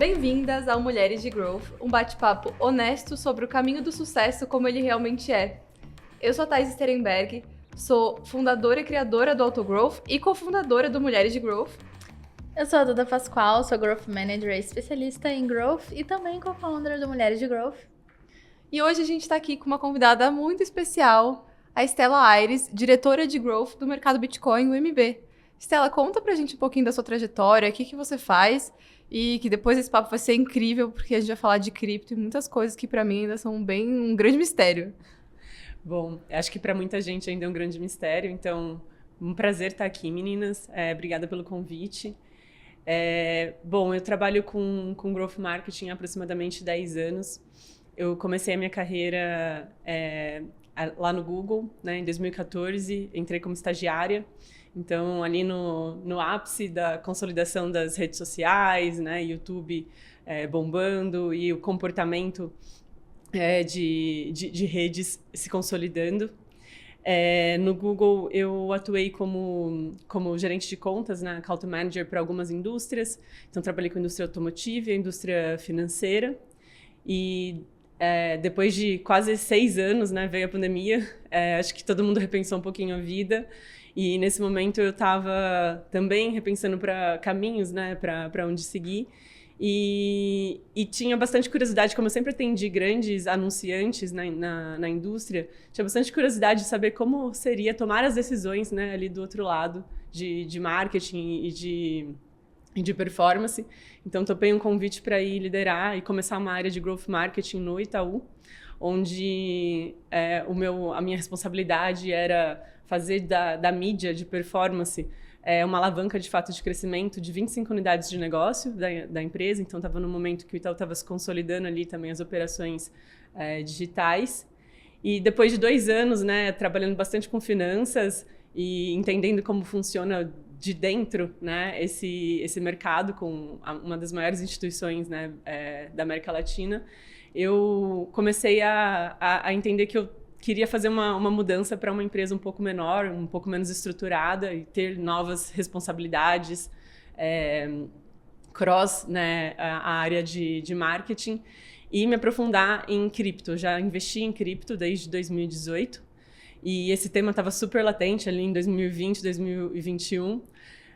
Bem-vindas ao Mulheres de Growth, um bate-papo honesto sobre o caminho do sucesso como ele realmente é. Eu sou a Thaís Sterenberg, sou fundadora e criadora do Autogrowth e cofundadora do Mulheres de Growth. Eu sou a Duda Pascoal, sou Growth Manager e especialista em Growth e também co-founder do Mulheres de Growth. E hoje a gente está aqui com uma convidada muito especial, a Estela Aires, diretora de Growth do mercado Bitcoin, o MB. Estela, conta pra gente um pouquinho da sua trajetória, o que você faz, e que depois esse papo vai ser incrível, porque a gente vai falar de cripto e muitas coisas que pra mim ainda são bem um grande mistério. Bom, acho que para muita gente ainda é um grande mistério, então um prazer estar aqui, meninas. Obrigada pelo convite. Bom, eu trabalho com Growth Marketing há aproximadamente 10 anos. Eu comecei a minha carreira lá no Google, né, em 2014, entrei como estagiária. Então, ali no ápice da consolidação das redes sociais, né, YouTube bombando e o comportamento de redes se consolidando. No Google, eu atuei como gerente de contas, né, Account Manager para algumas indústrias. Então, trabalhei com a indústria automotiva e a indústria financeira. E depois de quase 6 anos, né, veio a pandemia. Acho que todo mundo repensou um pouquinho a vida. E nesse momento eu estava também repensando para caminhos, né, para onde seguir. E tinha bastante curiosidade, como eu sempre atendi grandes anunciantes na indústria, tinha bastante curiosidade de saber como seria tomar as decisões, né, ali do outro lado de marketing e de performance. Então, topei um convite para ir liderar e começar uma área de Growth Marketing no Itaú, onde a minha responsabilidade era fazer da mídia de performance uma alavanca de fato de crescimento de 25 unidades de negócio da empresa. Então, estava no momento que o Itaú estava se consolidando ali também as operações digitais. E depois de 2 anos, né, trabalhando bastante com finanças e entendendo como funciona de dentro, né, esse mercado com uma das maiores instituições, né, da América Latina, eu comecei a entender que eu queria fazer uma mudança para uma empresa um pouco menor, um pouco menos estruturada e ter novas responsabilidades, cross, né, a área de marketing e me aprofundar em cripto. Já investi em cripto desde 2018 e esse tema estava super latente ali em 2020, 2021.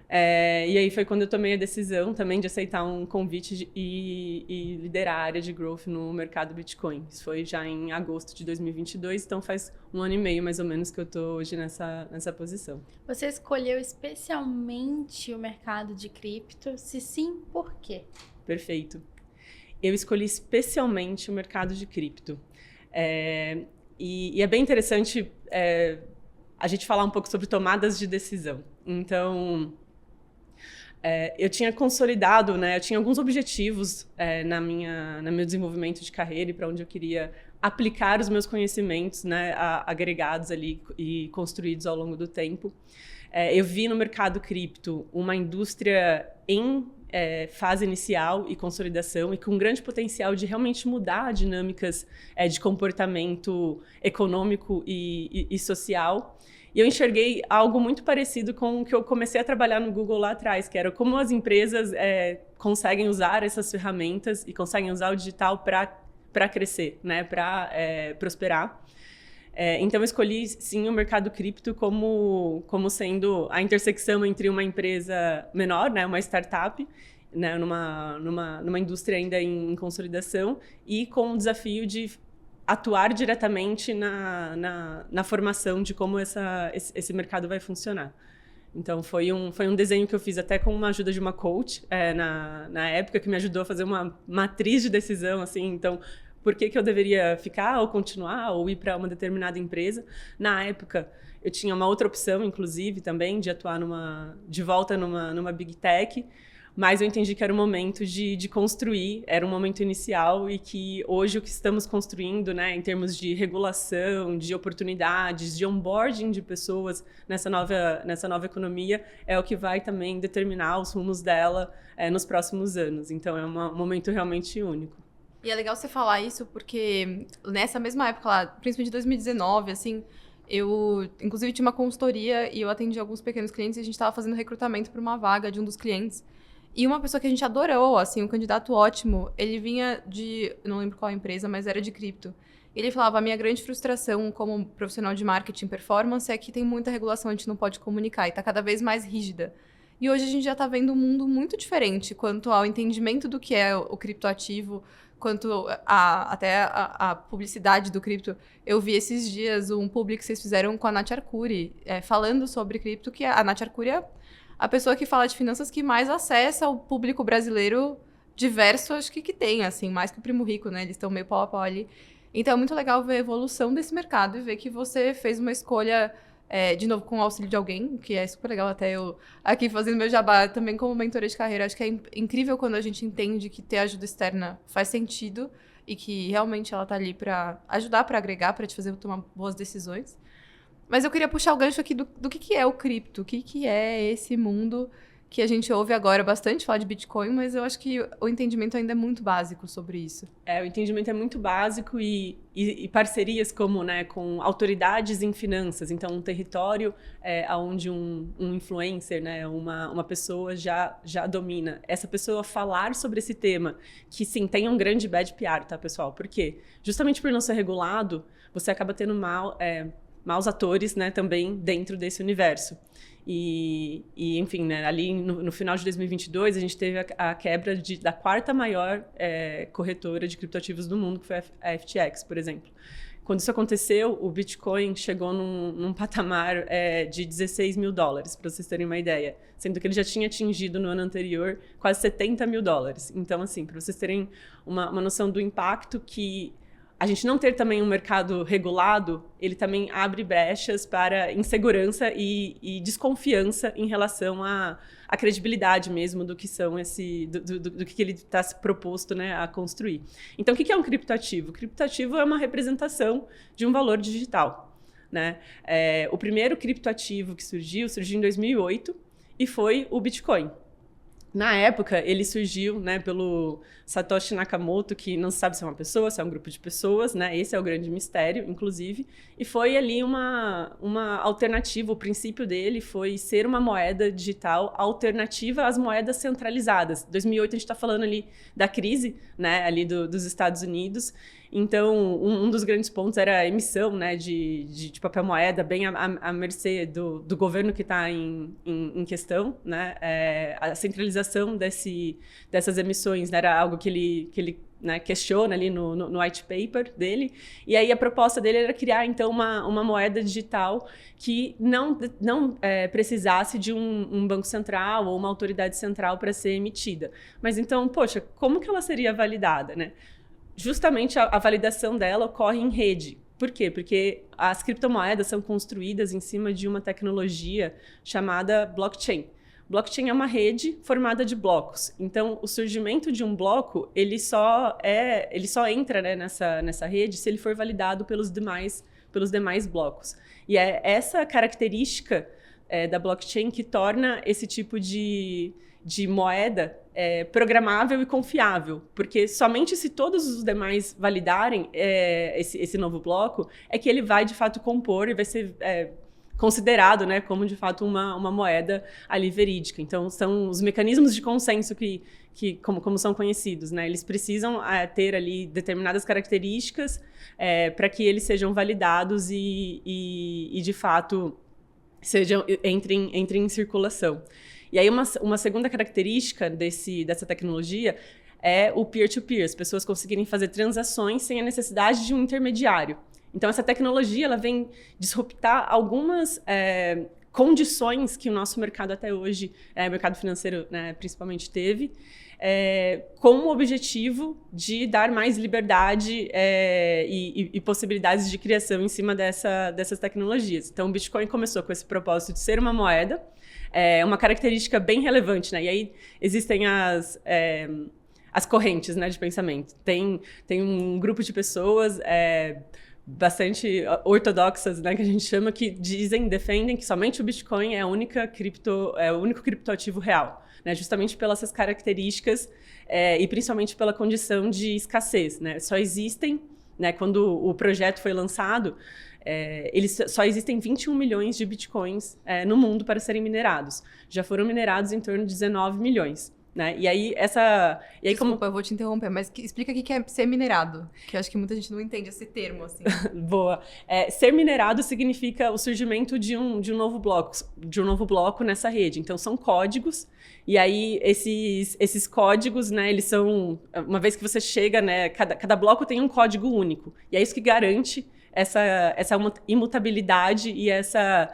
E aí foi quando eu tomei a decisão também de aceitar um convite e liderar a área de growth no mercado Bitcoin. Isso foi já em agosto de 2022, então faz 1 ano e meio mais ou menos que eu estou hoje nessa posição. Você escolheu especialmente o mercado de cripto? Se sim, por quê? Perfeito. Eu escolhi especialmente o mercado de cripto. E é bem interessante a gente falar um pouco sobre tomadas de decisão. Então, eu tinha consolidado, né, eu tinha alguns objetivos no meu desenvolvimento de carreira e para onde eu queria aplicar os meus conhecimentos, né, agregados ali e construídos ao longo do tempo. Eu vi no mercado cripto uma indústria em fase inicial e consolidação e com grande potencial de realmente mudar dinâmicas de comportamento econômico e social. E eu enxerguei algo muito parecido com o que eu comecei a trabalhar no Google lá atrás, que era como as empresas conseguem usar essas ferramentas e conseguem usar o digital para crescer, né, para prosperar. Então, eu escolhi, sim, o mercado cripto como sendo a intersecção entre uma empresa menor, né, uma startup, né, numa indústria ainda em consolidação, e com o desafio de atuar diretamente na formação de como esse mercado vai funcionar. Então, foi um desenho que eu fiz até com a ajuda de uma coach na época, que me ajudou a fazer uma matriz de decisão, assim. Então, por que eu deveria ficar ou continuar ou ir para uma determinada empresa? Na época, eu tinha uma outra opção, inclusive, também, de atuar de volta numa Big Tech, mas eu entendi que era o momento de construir, era um momento inicial e que hoje o que estamos construindo, né, em termos de regulação, de oportunidades, de onboarding de pessoas nessa nova economia, é o que vai também determinar os rumos dela nos próximos anos. Então, é um momento realmente único. E é legal você falar isso porque nessa mesma época lá, principalmente de 2019, assim, eu, inclusive, tinha uma consultoria e eu atendi alguns pequenos clientes e a gente estava fazendo recrutamento para uma vaga de um dos clientes. E uma pessoa que a gente adorou, assim, um candidato ótimo, ele vinha de, eu não lembro qual empresa, mas era de cripto. Ele falava, a minha grande frustração como profissional de marketing performance é que tem muita regulação, a gente não pode comunicar e tá cada vez mais rígida. E hoje a gente já tá vendo um mundo muito diferente quanto ao entendimento do que é o criptoativo, quanto até a publicidade do cripto. Eu vi esses dias um publi que vocês fizeram com a Nath Arcuri, falando sobre cripto, que a Nath Arcuri é a pessoa que fala de finanças que mais acessa o público brasileiro diverso, acho que tem, assim, mais que o Primo Rico, né? Eles estão meio pau a pau ali. Então é muito legal ver a evolução desse mercado e ver que você fez uma escolha, de novo, com o auxílio de alguém, que é super legal até eu aqui fazendo meu jabá também como mentora de carreira. Acho que é incrível quando a gente entende que ter ajuda externa faz sentido e que realmente ela tá ali para ajudar, para agregar, para te fazer tomar boas decisões. Mas eu queria puxar o gancho aqui do que é o cripto, o que é esse mundo que a gente ouve agora bastante falar de Bitcoin, mas eu acho que o entendimento ainda é muito básico sobre isso. O entendimento é muito básico e parcerias como, né, com autoridades em finanças. Então, um território onde um influencer, né, uma pessoa já domina. Essa pessoa falar sobre esse tema, que sim, tem um grande bad PR, tá, pessoal? Por quê? Justamente por não ser regulado, você acaba tendo maus atores, né, também dentro desse universo. E enfim, né, ali no final de 2022, a gente teve a quebra da quarta maior corretora de criptoativos do mundo, que foi a FTX, por exemplo. Quando isso aconteceu, o Bitcoin chegou num patamar de $16 mil, para vocês terem uma ideia. Sendo que ele já tinha atingido no ano anterior quase $70 mil. Então, assim, para vocês terem uma noção do impacto que a gente não ter também um mercado regulado, ele também abre brechas para insegurança e desconfiança em relação à credibilidade mesmo do que são do que ele está proposto, né, a construir. Então, o que é um criptoativo? O criptoativo é uma representação de um valor digital, né? O primeiro criptoativo que surgiu em 2008 e foi o Bitcoin. Na época, ele surgiu, né, pelo Satoshi Nakamoto, que não se sabe se é uma pessoa, se é um grupo de pessoas, né? Esse é o grande mistério, inclusive. E foi ali uma alternativa. O princípio dele foi ser uma moeda digital alternativa às moedas centralizadas. Em 2008, a gente está falando ali da crise, né, ali dos Estados Unidos. Então, um dos grandes pontos era a emissão, né, de papel moeda, bem à mercê do governo que está em questão, né? A centralização dessas emissões, né, era algo que ele né, questiona ali no white paper dele. E aí a proposta dele era criar, então, uma moeda digital que não precisasse de um banco central ou uma autoridade central para ser emitida. Mas então, poxa, como que ela seria validada, né? Justamente a validação dela ocorre em rede. Por quê? Porque as criptomoedas são construídas em cima de uma tecnologia chamada blockchain. Blockchain é uma rede formada de blocos. Então, o surgimento de um bloco, ele só entra, né, nessa rede se ele for validado pelos demais blocos. E é essa característica da blockchain que torna esse tipo de moeda programável e confiável, porque somente se todos os demais validarem esse novo bloco, é que ele vai, de fato, compor e vai ser considerado, né, como, de fato, uma moeda ali verídica. Então, são os mecanismos de consenso como são conhecidos, né? Eles precisam ter ali determinadas características para que eles sejam validados e de fato, entrem em circulação. E aí, uma segunda característica dessa tecnologia é o peer-to-peer, as pessoas conseguirem fazer transações sem a necessidade de um intermediário. Então, essa tecnologia ela vem disruptar algumas condições que o nosso mercado até hoje, o mercado financeiro, né, principalmente, teve, com o objetivo de dar mais liberdade e possibilidades de criação em cima dessas tecnologias. Então, o Bitcoin começou com esse propósito de ser uma moeda, uma característica bem relevante, né? E aí existem as correntes, né, de pensamento. Tem um grupo de pessoas bastante ortodoxas, né, que a gente chama, que defendem que somente o Bitcoin é o único criptoativo real, né, justamente pelas essas características e principalmente pela condição de escassez, né? Só existem, né, quando o projeto foi lançado, só existem 21 milhões de bitcoins no mundo para serem minerados. Já foram minerados em torno de 19 milhões. né? E aí, Desculpa, eu vou te interromper, mas explica o que é ser minerado, que eu acho que muita gente não entende esse termo, assim. Boa. Ser minerado significa o surgimento de um novo bloco nessa rede. Então, são códigos, e aí esses códigos, né, eles são... Uma vez que você chega, né, cada bloco tem um código único. E é isso que garante essa imutabilidade e essa...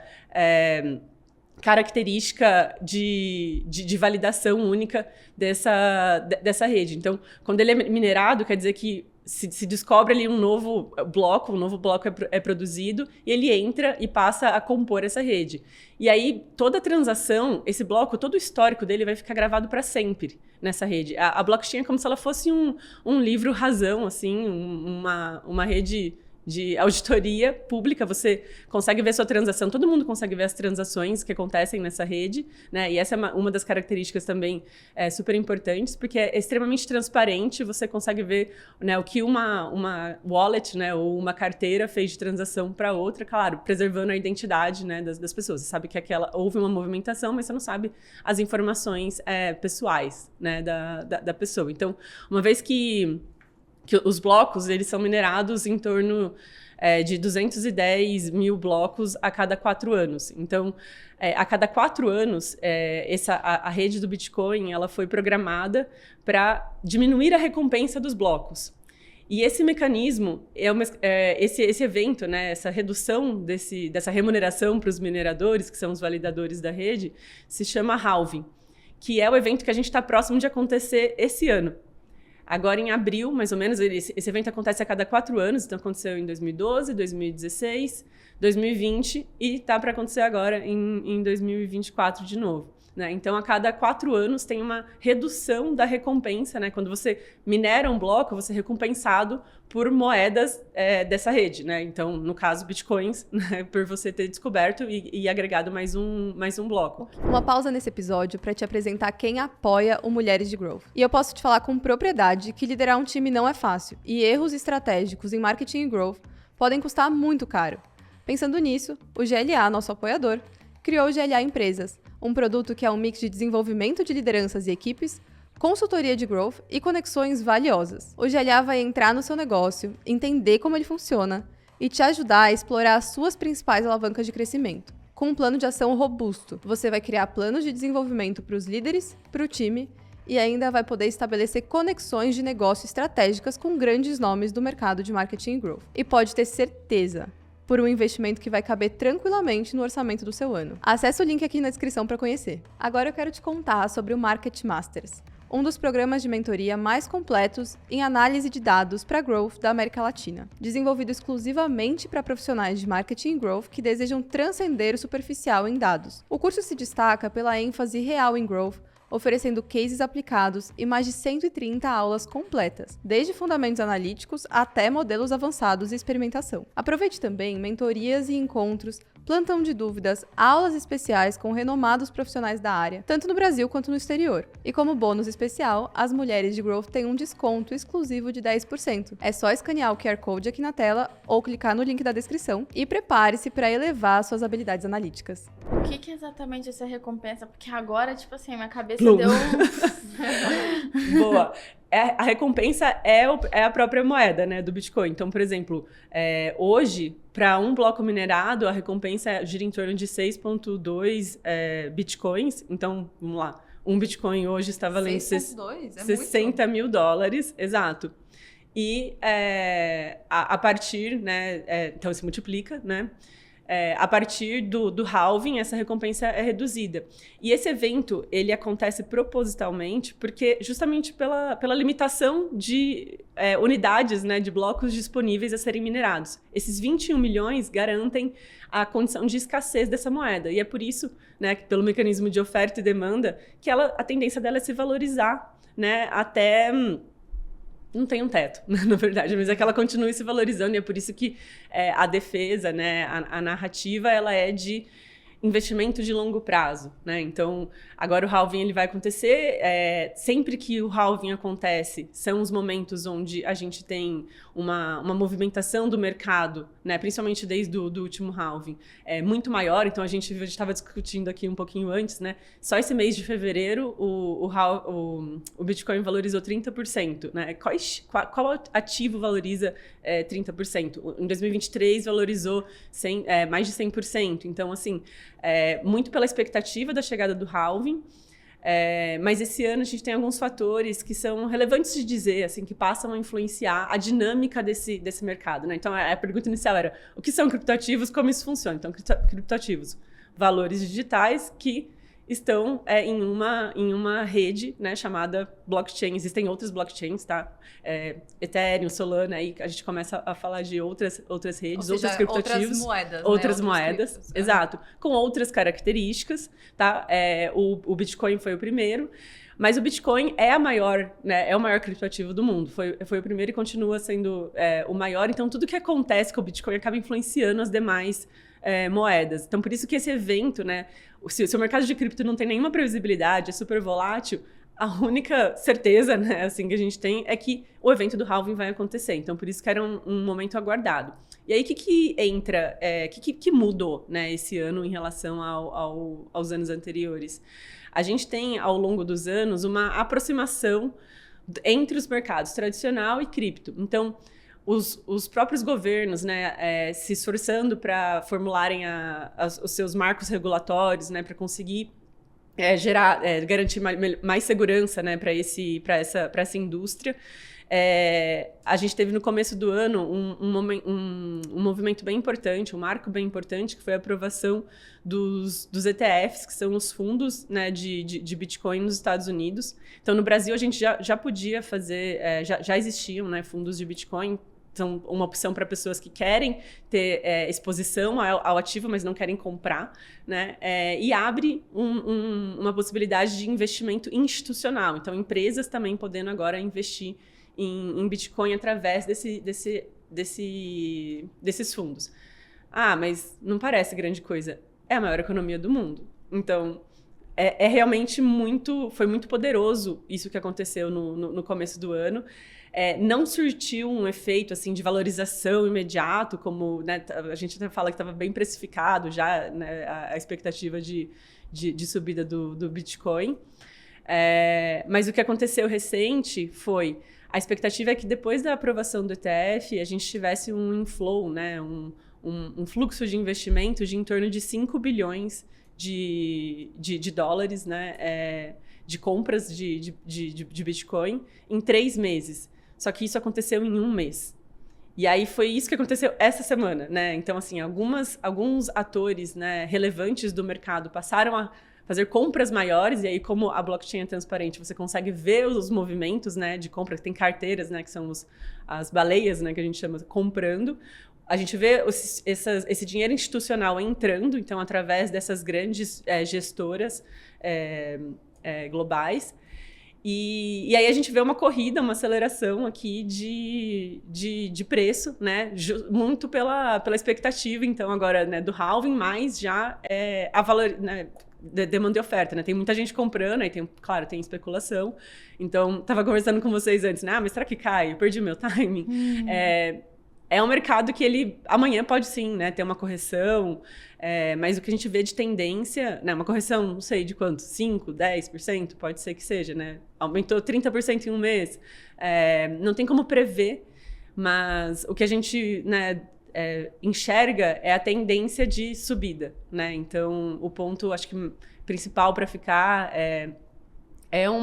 característica de validação única dessa rede. Então, quando ele é minerado, quer dizer que se descobre ali um novo bloco é produzido, e ele entra e passa a compor essa rede. E aí, toda transação, esse bloco, todo o histórico dele vai ficar gravado para sempre nessa rede. A blockchain é como se ela fosse um livro razão, assim, uma rede de auditoria pública. Você consegue ver sua transação, todo mundo consegue ver as transações que acontecem nessa rede, né? E essa é uma das características também super importantes, porque é extremamente transparente, você consegue ver, né, o que uma wallet, né, ou uma carteira fez de transação para outra, claro, preservando a identidade, né, das pessoas. Você sabe que houve uma movimentação, mas você não sabe as informações pessoais, né, da pessoa. Então, uma vez que os blocos, eles são minerados em torno de 210 mil blocos a cada 4 anos. Então, a cada 4 anos, a rede do Bitcoin ela foi programada para diminuir a recompensa dos blocos. E esse mecanismo, esse evento, né, essa redução dessa remuneração para os mineradores, que são os validadores da rede, se chama halving, que é o evento que a gente está próximo de acontecer esse ano. Agora, em abril, mais ou menos, esse evento acontece a cada 4 anos, então aconteceu em 2012, 2016, 2020 e está para acontecer agora em 2024 de novo, né? Então, a cada 4 anos tem uma redução da recompensa, né? Quando você minera um bloco, você é recompensado por moedas dessa rede, né? Então, no caso, bitcoins, né? Por você ter descoberto e agregado mais um bloco. Uma pausa nesse episódio para te apresentar quem apoia o Mulheres de Growth. E eu posso te falar com propriedade que liderar um time não é fácil, e erros estratégicos em marketing e growth podem custar muito caro. Pensando nisso, o GLA, nosso apoiador, criou o GLA Empresas, um produto que é um mix de desenvolvimento de lideranças e equipes, consultoria de growth e conexões valiosas. O GLA vai entrar no seu negócio, entender como ele funciona e te ajudar a explorar as suas principais alavancas de crescimento. Com um plano de ação robusto, você vai criar planos de desenvolvimento para os líderes, para o time e ainda vai poder estabelecer conexões de negócio estratégicas com grandes nomes do mercado de marketing e growth. E pode ter certeza, por um investimento que vai caber tranquilamente no orçamento do seu ano. Acesse o link aqui na descrição para conhecer. Agora eu quero te contar sobre o Market Masters, um dos programas de mentoria mais completos em análise de dados para growth da América Latina, desenvolvido exclusivamente para profissionais de marketing e growth que desejam transcender o superficial em dados. O curso se destaca pela ênfase real em growth, oferecendo cases aplicados e mais de 130 aulas completas, desde fundamentos analíticos até modelos avançados e experimentação. Aproveite também mentorias e encontros, plantão de dúvidas, aulas especiais com renomados profissionais da área, tanto no Brasil quanto no exterior. E como bônus especial, as mulheres de Growth têm um desconto exclusivo de 10%. É só escanear o QR Code aqui na tela ou clicar no link da descrição e prepare-se para elevar suas habilidades analíticas. O que é exatamente essa recompensa? Porque agora, tipo assim, minha cabeça Plum. deu Boa. A recompensa é a própria moeda, né, do Bitcoin. Então, por exemplo, hoje, para um bloco minerado, a recompensa gira em torno de 6,2 Bitcoins. Então, vamos lá. Um Bitcoin hoje está valendo 60 mil dólares. Exato. E a partir, né, então se multiplica, né? A partir do halving, essa recompensa é reduzida. E esse evento, ele acontece propositalmente porque justamente pela limitação de unidades, né, de blocos disponíveis a serem minerados. Esses 21 milhões garantem a condição de escassez dessa moeda. E é por isso, né, que pelo mecanismo de oferta e demanda, que a tendência dela é se valorizar, né, até... Não tem um teto, na verdade, mas é que ela continue se valorizando, e é por isso que a defesa, né, a narrativa, ela é de investimento de longo prazo, né? Então, agora o halving ele vai acontecer. Sempre que o halving acontece, são os momentos onde a gente tem uma movimentação do mercado, né? Principalmente desde do último halving, muito maior. Então, a gente estava discutindo aqui um pouquinho antes, né? Só esse mês de fevereiro, o Bitcoin valorizou 30%, né? Qual ativo valoriza 30%? Em 2023, valorizou mais de 100%. Então, assim, muito pela expectativa da chegada do halving, mas esse ano a gente tem alguns fatores que são relevantes de dizer, assim, que passam a influenciar a dinâmica desse mercado, né? Então, a pergunta inicial era, o que são criptoativos, como isso funciona? Então, criptoativos, valores digitais que estão em uma rede, né, chamada blockchain. Existem outras blockchains, tá? Ethereum, Solana, aí a gente começa a falar de outras redes, ou seja, outros criptoativos. Outras moedas, criptos. exato. Com outras características, tá? O Bitcoin foi o primeiro. Mas o Bitcoin é a maior, né, é o maior criptoativo do mundo. Foi o primeiro e continua sendo o maior. Então, tudo que acontece com o Bitcoin acaba influenciando as demais moedas. Então, por isso que esse evento, né, se o mercado de cripto não tem nenhuma previsibilidade, é super volátil, a única certeza, né, assim, que a gente tem é que o evento do halving vai acontecer. Então, por isso que era um momento aguardado. E aí, o que entra, que mudou, né, esse ano em relação aos anos anteriores? A gente tem, ao longo dos anos, uma aproximação entre os mercados tradicional e cripto. Então, os próprios governos, né, se esforçando para formularem os seus marcos regulatórios, né, para conseguir garantir mais segurança, né, para essa indústria. A gente teve no começo do ano um movimento bem importante, um marco bem importante, que foi a aprovação dos ETFs, que são os fundos, né, de Bitcoin nos Estados Unidos. Então, no Brasil, a gente já podia fazer, já existiam, né, fundos de Bitcoin. São uma opção para pessoas que querem ter exposição ao ativo, mas não querem comprar, né? E abre uma possibilidade de investimento institucional. Então, empresas também podendo agora investir em Bitcoin através desses fundos. Ah, mas não parece grande coisa. É a maior economia do mundo. Então, realmente foi muito poderoso isso que aconteceu no começo do ano. Não surtiu um efeito assim de valorização imediato, como, né, a gente até fala que estava bem precificado já, né, a expectativa de subida do Bitcoin. Mas o que aconteceu recente foi a expectativa é que depois da aprovação do ETF a gente tivesse um inflow, né, um fluxo de investimento de em torno de 5 bilhões de dólares, né, de compras de Bitcoin em 3 meses. Só que isso aconteceu em 1 mês. E aí foi isso que aconteceu essa semana, né? Então, assim, alguns atores, né, relevantes do mercado passaram a fazer compras maiores, e aí, como a blockchain é transparente, você consegue ver os movimentos, né, de compra. Tem carteiras, né, que são as baleias, né, que a gente chama, comprando. A gente vê esse dinheiro institucional entrando, então, através dessas grandes gestoras globais. E aí a gente vê uma corrida, uma aceleração aqui de preço, né? Muito pela expectativa, então, agora, né, do halving, mas já a valor, né, demanda e oferta, né? Tem muita gente comprando, aí claro, tem especulação. Então, estava conversando com vocês antes, né? Mas será que cai? Eu perdi o meu timing. É um mercado que ele amanhã pode sim, né, ter uma correção, mas o que a gente vê de tendência, né, uma correção, não sei de quanto, 5%, 10%, pode ser que seja, né? Aumentou 30% em 1 mês. Não tem como prever, mas o que a gente, né, enxerga é a tendência de subida, né? Então, o ponto, acho que principal para ficar é um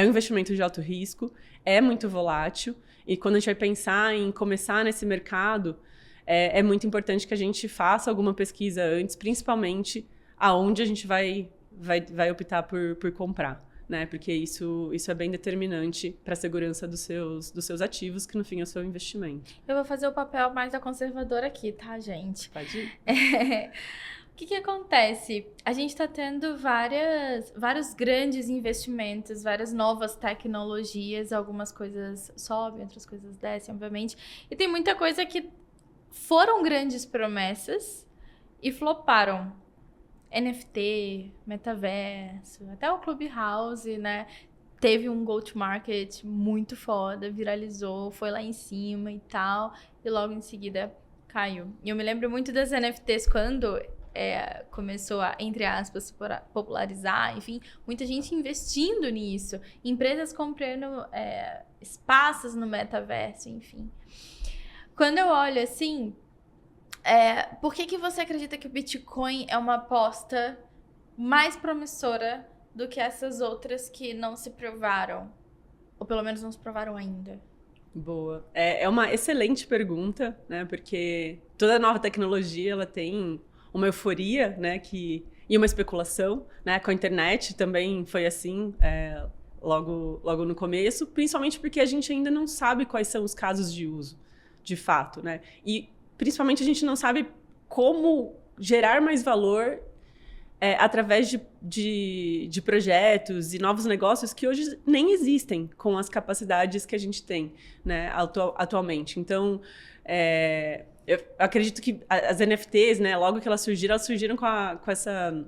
investimento de alto risco, é muito volátil. E quando a gente vai pensar em começar nesse mercado, é muito importante que a gente faça alguma pesquisa antes, principalmente aonde a gente vai optar por comprar, né? Porque isso é bem determinante para a segurança dos seus ativos, que no fim é o seu investimento. Eu vou fazer o papel mais da conservadora aqui, tá, gente? Pode ir. O que acontece? A gente está tendo vários grandes investimentos, várias novas tecnologias, algumas coisas sobem, outras coisas descem, obviamente. E tem muita coisa que foram grandes promessas e floparam. NFT, metaverso, até o Clubhouse, né? Teve um go-to-market muito foda, viralizou, foi lá em cima e tal, e logo em seguida caiu. E eu me lembro muito das NFTs quando começou a, entre aspas, popularizar, enfim, muita gente investindo nisso, empresas comprando espaços no metaverso, enfim. Quando eu olho assim, por que você acredita que o Bitcoin é uma aposta mais promissora do que essas outras que não se provaram? Ou pelo menos não se provaram ainda? Boa. É uma excelente pergunta, né? Porque toda nova tecnologia, ela tem uma euforia, né? E uma especulação, né? Com a internet também foi assim, logo no começo, principalmente porque a gente ainda não sabe quais são os casos de uso, de fato, né? E principalmente a gente não sabe como gerar mais valor através de projetos e novos negócios que hoje nem existem com as capacidades que a gente tem, né, atualmente. Então, eu acredito que as NFTs, né, logo que elas surgiram com essa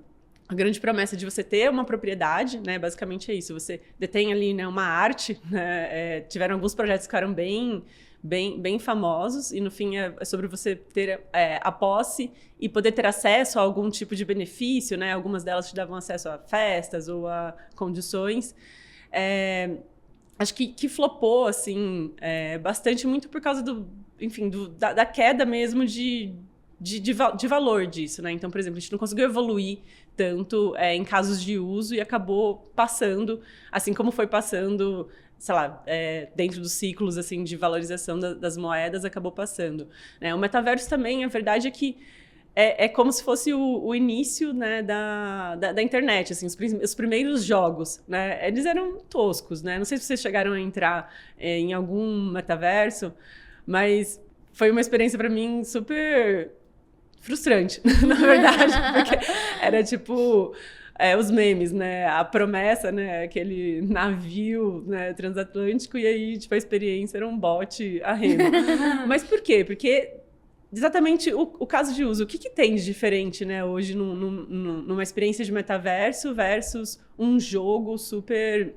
grande promessa de você ter uma propriedade, né, basicamente é isso. Você detém ali, né, uma arte, né, tiveram alguns projetos que ficaram bem famosos, e no fim é sobre você ter a posse e poder ter acesso a algum tipo de benefício, né? Algumas delas te davam acesso a festas ou a condições. Acho que flopou, assim, bastante, muito por causa da queda mesmo de valor disso, né? Então, por exemplo, a gente não conseguiu evoluir tanto em casos de uso e acabou passando, assim como foi passando, sei lá, dentro dos ciclos assim, de valorização das moedas, acabou passando, né? O metaverso também, a verdade é que é como se fosse o início, né, da internet, assim, os primeiros jogos, né? Eles eram toscos, né? Não sei se vocês chegaram a entrar em algum metaverso, mas foi uma experiência para mim super frustrante, na verdade, porque era tipo os memes, né? A promessa, né? Aquele navio, né, transatlântico, e aí, tipo, a experiência era um bote a remo. Mas por quê? Porque exatamente o caso de uso. O que tem de diferente, né, hoje numa experiência de metaverso versus um jogo super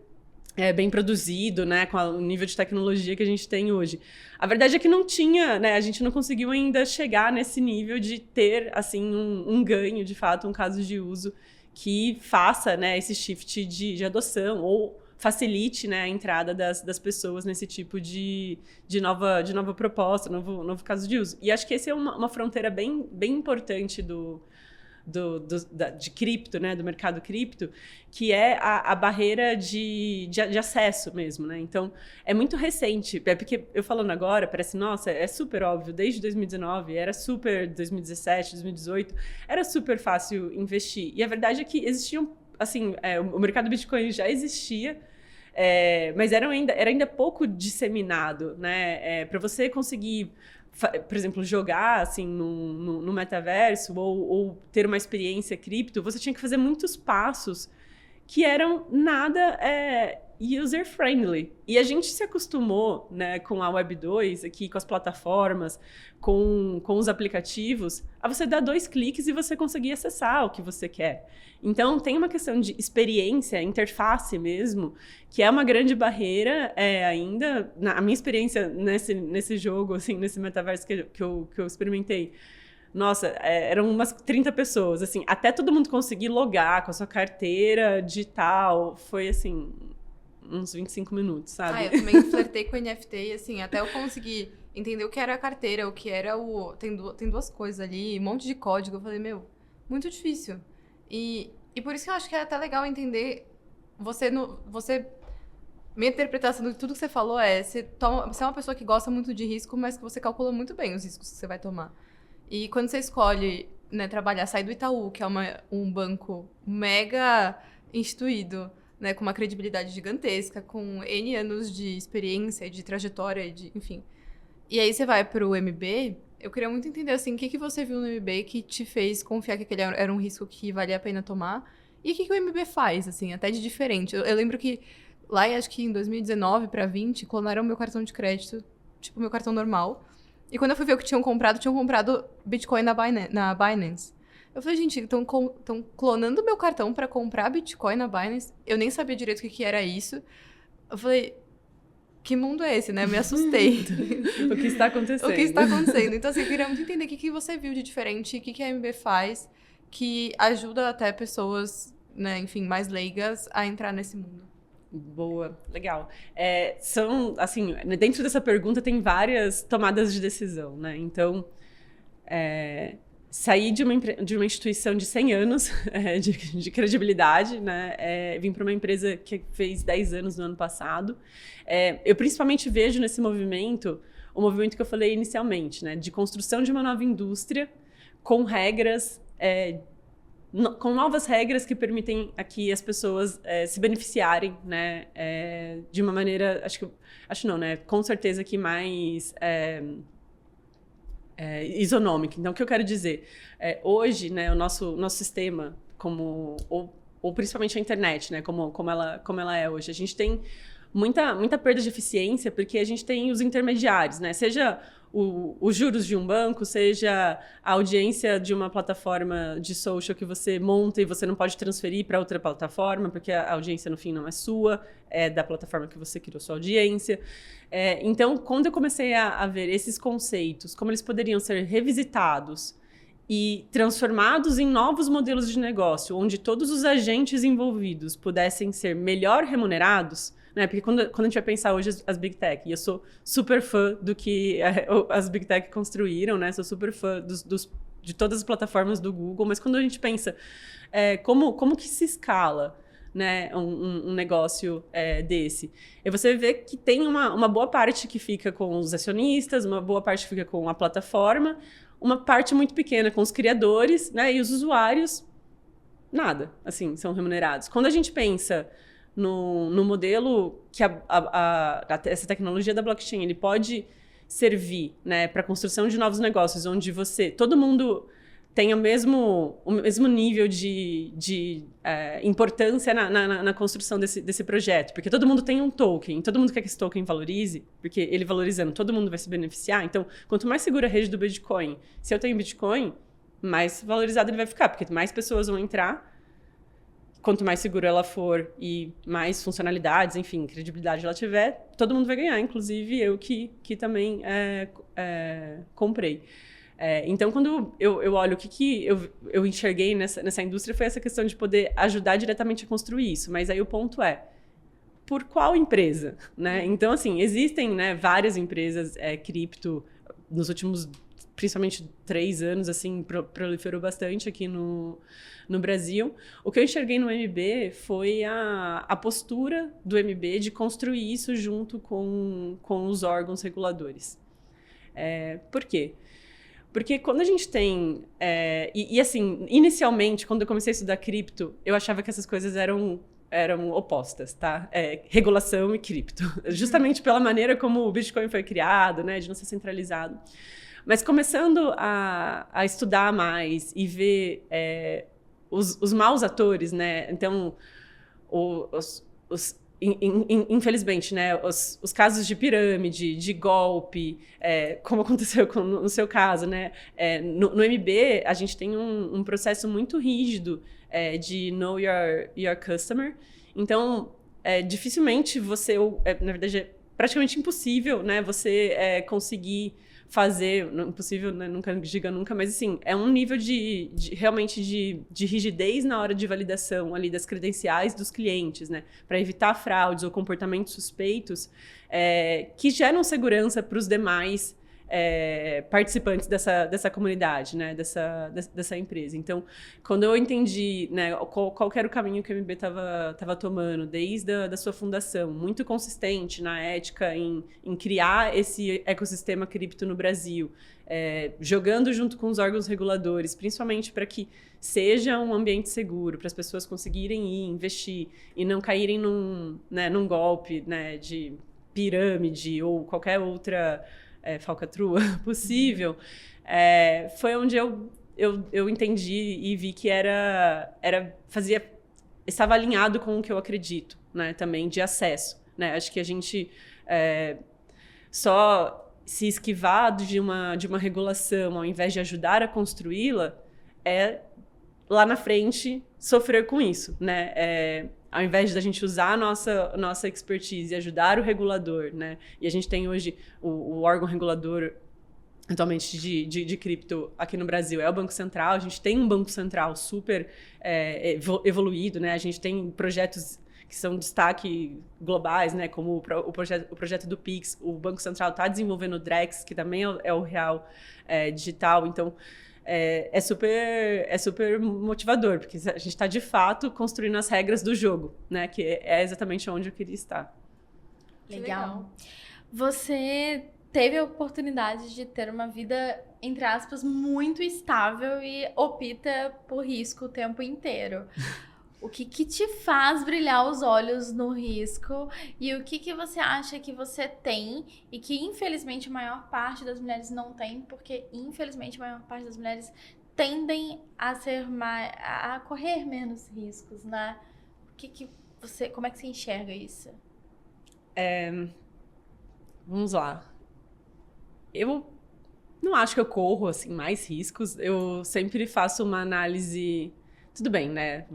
bem produzido, né, com o nível de tecnologia que a gente tem hoje. A verdade é que não tinha, né, a gente não conseguiu ainda chegar nesse nível de ter, assim, um ganho, de fato, um caso de uso que faça, né, esse shift de adoção ou facilite, né, a entrada das pessoas nesse tipo de nova proposta, novo caso de uso. E acho que essa é uma fronteira bem importante de cripto, né, do mercado cripto, que é a barreira de acesso mesmo, né? Então, é muito recente, porque eu falando agora, parece, nossa, é super óbvio, desde 2019, era super 2017, 2018, era super fácil investir. E a verdade é que existiam, assim, o mercado Bitcoin já existia, mas era ainda pouco disseminado, né? Para você conseguir, por exemplo, jogar assim no metaverso ou ter uma experiência cripto, você tinha que fazer muitos passos que eram nada user-friendly. E a gente se acostumou, né, com a Web 2, aqui, com as plataformas, com os aplicativos, a você dar 2 cliques e você conseguir acessar o que você quer. Então, tem uma questão de experiência, interface mesmo, que é uma grande barreira ainda. A minha experiência nesse jogo, assim, nesse metaverso que eu experimentei, nossa, eram umas 30 pessoas, assim, até todo mundo conseguir logar com a sua carteira digital, foi, assim, uns 25 minutos, sabe? Eu também flertei com o NFT, e, assim, até eu conseguir entender o que era a carteira, o que era Tem duas coisas ali, um monte de código, eu falei, muito difícil. E por isso que eu acho que é até legal entender, minha interpretação de tudo que você falou você é uma pessoa que gosta muito de risco, mas que você calcula muito bem os riscos que você vai tomar. E quando você escolhe, né, sair do Itaú, que é um banco mega instituído, né, com uma credibilidade gigantesca, com N anos de experiência, de trajetória, enfim. E aí você vai pro MB, eu queria muito entender, assim, o que você viu no MB que te fez confiar que aquele era um risco que valia a pena tomar, e o que o MB faz, assim, até de diferente. Eu lembro que lá, acho que em 2019 para 20, clonaram meu cartão de crédito, tipo, meu cartão normal. E quando eu fui ver o que tinham comprado Bitcoin na Binance. Eu falei, gente, estão clonando meu cartão pra comprar Bitcoin na Binance. Eu nem sabia direito o que era isso. Eu falei, que mundo é esse, né? Eu me assustei. O que está acontecendo? O que está acontecendo? Então, assim, eu queria muito entender o que você viu de diferente, o que a MB faz, que ajuda até pessoas, né, enfim, mais leigas a entrar nesse mundo. Boa, legal. São, assim, dentro dessa pergunta tem várias tomadas de decisão, né? Então, sair de uma instituição de 100 anos de credibilidade, né? Vim para uma empresa que fez 10 anos no ano passado. Eu principalmente vejo nesse movimento, o movimento que eu falei inicialmente, né? De construção de uma nova indústria com regras, com novas regras que permitem aqui as pessoas se beneficiarem, né? De uma maneira, acho não, né? Com certeza que mais isonômica. Então, o que eu quero dizer? Hoje, né, o nosso sistema, ou principalmente a internet, né, como ela é hoje, a gente tem muita perda de eficiência porque a gente tem os intermediários, né? Seja os juros de um banco, seja a audiência de uma plataforma de social que você monta e você não pode transferir para outra plataforma, porque a audiência, no fim, não é sua, é da plataforma que você criou sua audiência. Então, quando eu comecei a ver esses conceitos, como eles poderiam ser revisitados e transformados em novos modelos de negócio, onde todos os agentes envolvidos pudessem ser melhor remunerados, né? Porque quando a gente vai pensar hoje as Big Tech, e eu sou super fã do que as Big Tech construíram, né? Sou super fã de todas as plataformas do Google, mas quando a gente pensa como que se escala, né, um negócio desse, e você vê que tem uma boa parte que fica com os acionistas, uma boa parte que fica com a plataforma, uma parte muito pequena com os criadores, né, e os usuários, nada, assim, são remunerados. Quando a gente pensa no modelo que essa tecnologia da blockchain ele pode servir, né, para a construção de novos negócios, onde todo mundo tem o mesmo nível de importância na construção desse projeto, porque todo mundo tem um token, todo mundo quer que esse token valorize, porque ele valorizando, todo mundo vai se beneficiar. Então, quanto mais segura a rede do Bitcoin, se eu tenho Bitcoin, mais valorizado ele vai ficar, porque mais pessoas vão entrar. Quanto mais segura ela for e mais funcionalidades, enfim, credibilidade ela tiver, todo mundo vai ganhar, inclusive eu que também comprei. Então, quando eu olho o que eu enxerguei nessa indústria, foi essa questão de poder ajudar diretamente a construir isso. Mas aí o ponto por qual empresa? Né? Então, assim, existem, né, várias empresas cripto nos últimos, principalmente 3 anos, assim, proliferou bastante aqui no Brasil. O que eu enxerguei no MB foi a postura do MB de construir isso junto com os órgãos reguladores. Por quê? Porque quando a gente tem... assim, inicialmente, quando eu comecei a estudar cripto, eu achava que essas coisas eram opostas, tá? Regulação e cripto. Justamente pela maneira como o Bitcoin foi criado, né? De não ser centralizado. Mas começando a estudar mais e ver os maus atores, né? Então, infelizmente, né? Os casos de pirâmide, de golpe, como aconteceu no seu caso, né? No MB, a gente tem um processo muito rígido de know your customer. Então, dificilmente na verdade, é praticamente impossível, né? Você conseguir fazer, não, impossível, né? Nunca diga nunca, mas assim, é um nível realmente de rigidez na hora de validação ali das credenciais dos clientes, né? Para evitar fraudes ou comportamentos suspeitos que geram segurança para os demais participantes dessa comunidade, né? Dessa empresa. Então, quando eu entendi, né, qual era o caminho que o MB estava tomando desde a sua fundação, muito consistente na ética em criar esse ecossistema cripto no Brasil, jogando junto com os órgãos reguladores, principalmente para que seja um ambiente seguro, para as pessoas conseguirem ir investir e não caírem num golpe, né, de pirâmide ou qualquer outra falcatrua possível, foi onde eu entendi e vi que estava alinhado com o que eu acredito, né, também de acesso, né? Acho que a gente só se esquivar de uma regulação ao invés de ajudar a construí-la lá na frente, sofrer com isso, né? Ao invés de a gente usar a nossa expertise e ajudar o regulador, né? E a gente tem hoje o órgão regulador atualmente de cripto aqui no Brasil é o Banco Central. A gente tem um Banco Central super evoluído, né? A gente tem projetos que são destaque globais, né? Como o projeto do Pix. O Banco Central está desenvolvendo o Drex, que também é o real digital. Então, é super motivador, porque a gente está, de fato, construindo as regras do jogo, né? Que é exatamente onde eu queria estar. Legal. Você teve a oportunidade de ter uma vida, entre aspas, muito estável e opta por risco o tempo inteiro. O que te faz brilhar os olhos no risco e o que você acha que você tem e que, infelizmente, a maior parte das mulheres não tem, porque, infelizmente, a maior parte das mulheres tendem a correr menos riscos, né? Como é que você enxerga isso? Vamos lá. Eu não acho que eu corro assim, mais riscos. Eu sempre faço uma análise... Tudo bem, né?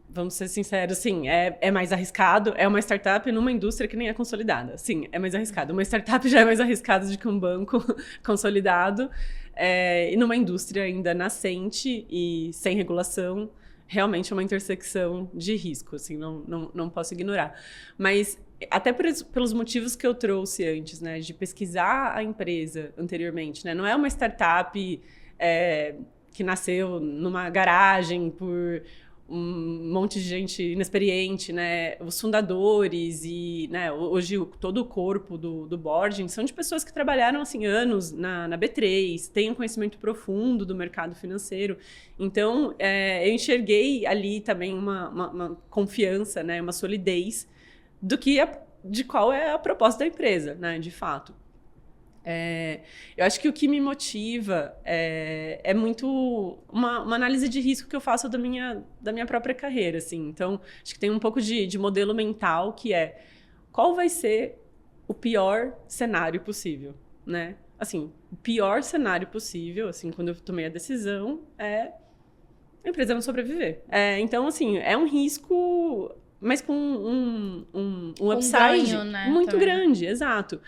Vamos ser sinceros, sim, é mais arriscado. É uma startup numa indústria que nem é consolidada. Sim, é mais arriscado. Uma startup já é mais arriscada do que um banco consolidado. E numa indústria ainda nascente e sem regulação, realmente é uma intersecção de risco, assim, não posso ignorar. Mas até pelos motivos que eu trouxe antes, né? De pesquisar a empresa anteriormente, né? Não é uma startup... que nasceu numa garagem por um monte de gente inexperiente, né? Os fundadores e, né, hoje todo o corpo do board são de pessoas que trabalharam assim, anos na B3, têm um conhecimento profundo do mercado financeiro. Então, eu enxerguei ali também uma confiança, né? Uma solidez de qual é a proposta da empresa, né? De fato. Eu acho que o que me motiva é muito uma análise de risco que eu faço da minha própria carreira, assim. Então, acho que tem um pouco de modelo mental que qual vai ser o pior cenário possível, né? Assim, o pior cenário possível, assim, quando eu tomei a decisão, a empresa não sobreviver. Então, assim, é um risco... mas com um upside ganho, né, muito também. grande, exato.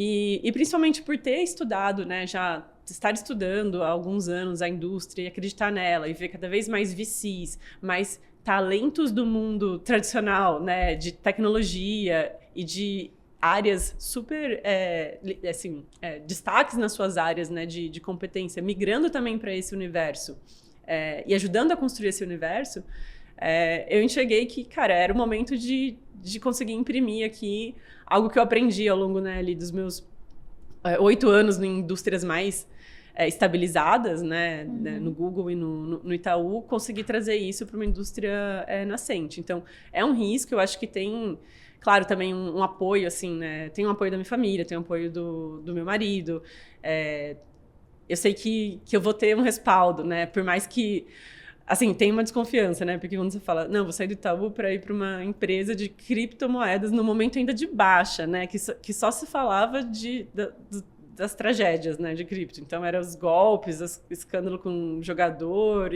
E principalmente por ter estudado, né, já estar estudando há alguns anos a indústria e acreditar nela e ver cada vez mais VCs, mais talentos do mundo tradicional, né, de tecnologia e de áreas super, destaques nas suas áreas, né, de competência, migrando também para esse universo e ajudando a construir esse universo. Eu enxerguei que, cara, era o momento de conseguir imprimir aqui algo que eu aprendi ao longo, né, ali dos meus 8 anos em indústrias mais estabilizadas, né, no Google e no Itaú, conseguir trazer isso para uma indústria nascente. Então, é um risco, eu acho que tem, claro, também um apoio, assim, né, tem um apoio da minha família, tem um apoio do meu marido, eu sei que eu vou ter um respaldo, né, por mais que assim, tem uma desconfiança, né? Porque quando você fala, não, vou sair do Itaú para ir para uma empresa de criptomoedas no momento ainda de baixa, né? Que só se falava das tragédias, né? De cripto. Então, eram os golpes, escândalo com jogador.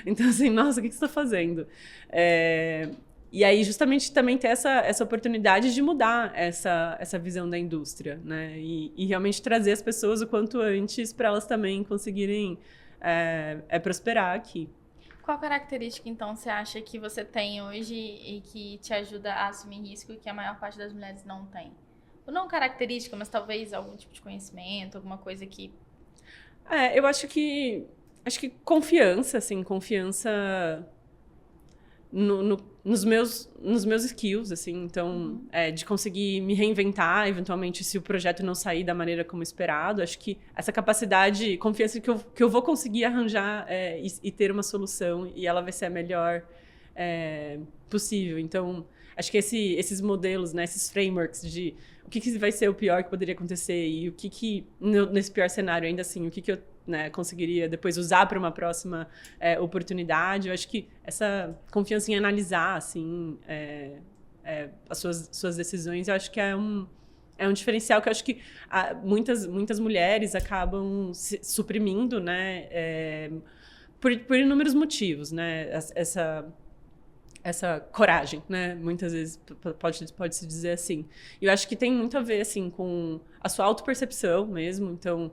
Então, assim, nossa, o que você está fazendo? E aí, justamente, também ter essa oportunidade de mudar essa visão da indústria, né? E realmente trazer as pessoas o quanto antes para elas também conseguirem prosperar aqui. Qual característica, então, você acha que você tem hoje e que te ajuda a assumir risco e que a maior parte das mulheres não tem? Ou não característica, mas talvez algum tipo de conhecimento, alguma coisa que... Eu acho que confiança, assim, confiança nos meus skills, assim, então, de conseguir me reinventar, eventualmente, se o projeto não sair da maneira como esperado. Acho que essa capacidade, confiança que eu vou conseguir arranjar e ter uma solução, e ela vai ser a melhor possível. Então, acho que esses modelos, né, esses frameworks de o que vai ser o pior que poderia acontecer e o que nesse pior cenário, ainda assim, o que eu, né, conseguiria depois usar para uma próxima oportunidade. Eu acho que essa confiança em analisar, assim, as suas decisões, eu acho que é um diferencial que eu acho que muitas mulheres acabam se suprimindo, né, por inúmeros motivos, né? Essa coragem, né? Muitas vezes pode-se dizer assim. E eu acho que tem muito a ver, assim, com a sua autopercepção mesmo. Então,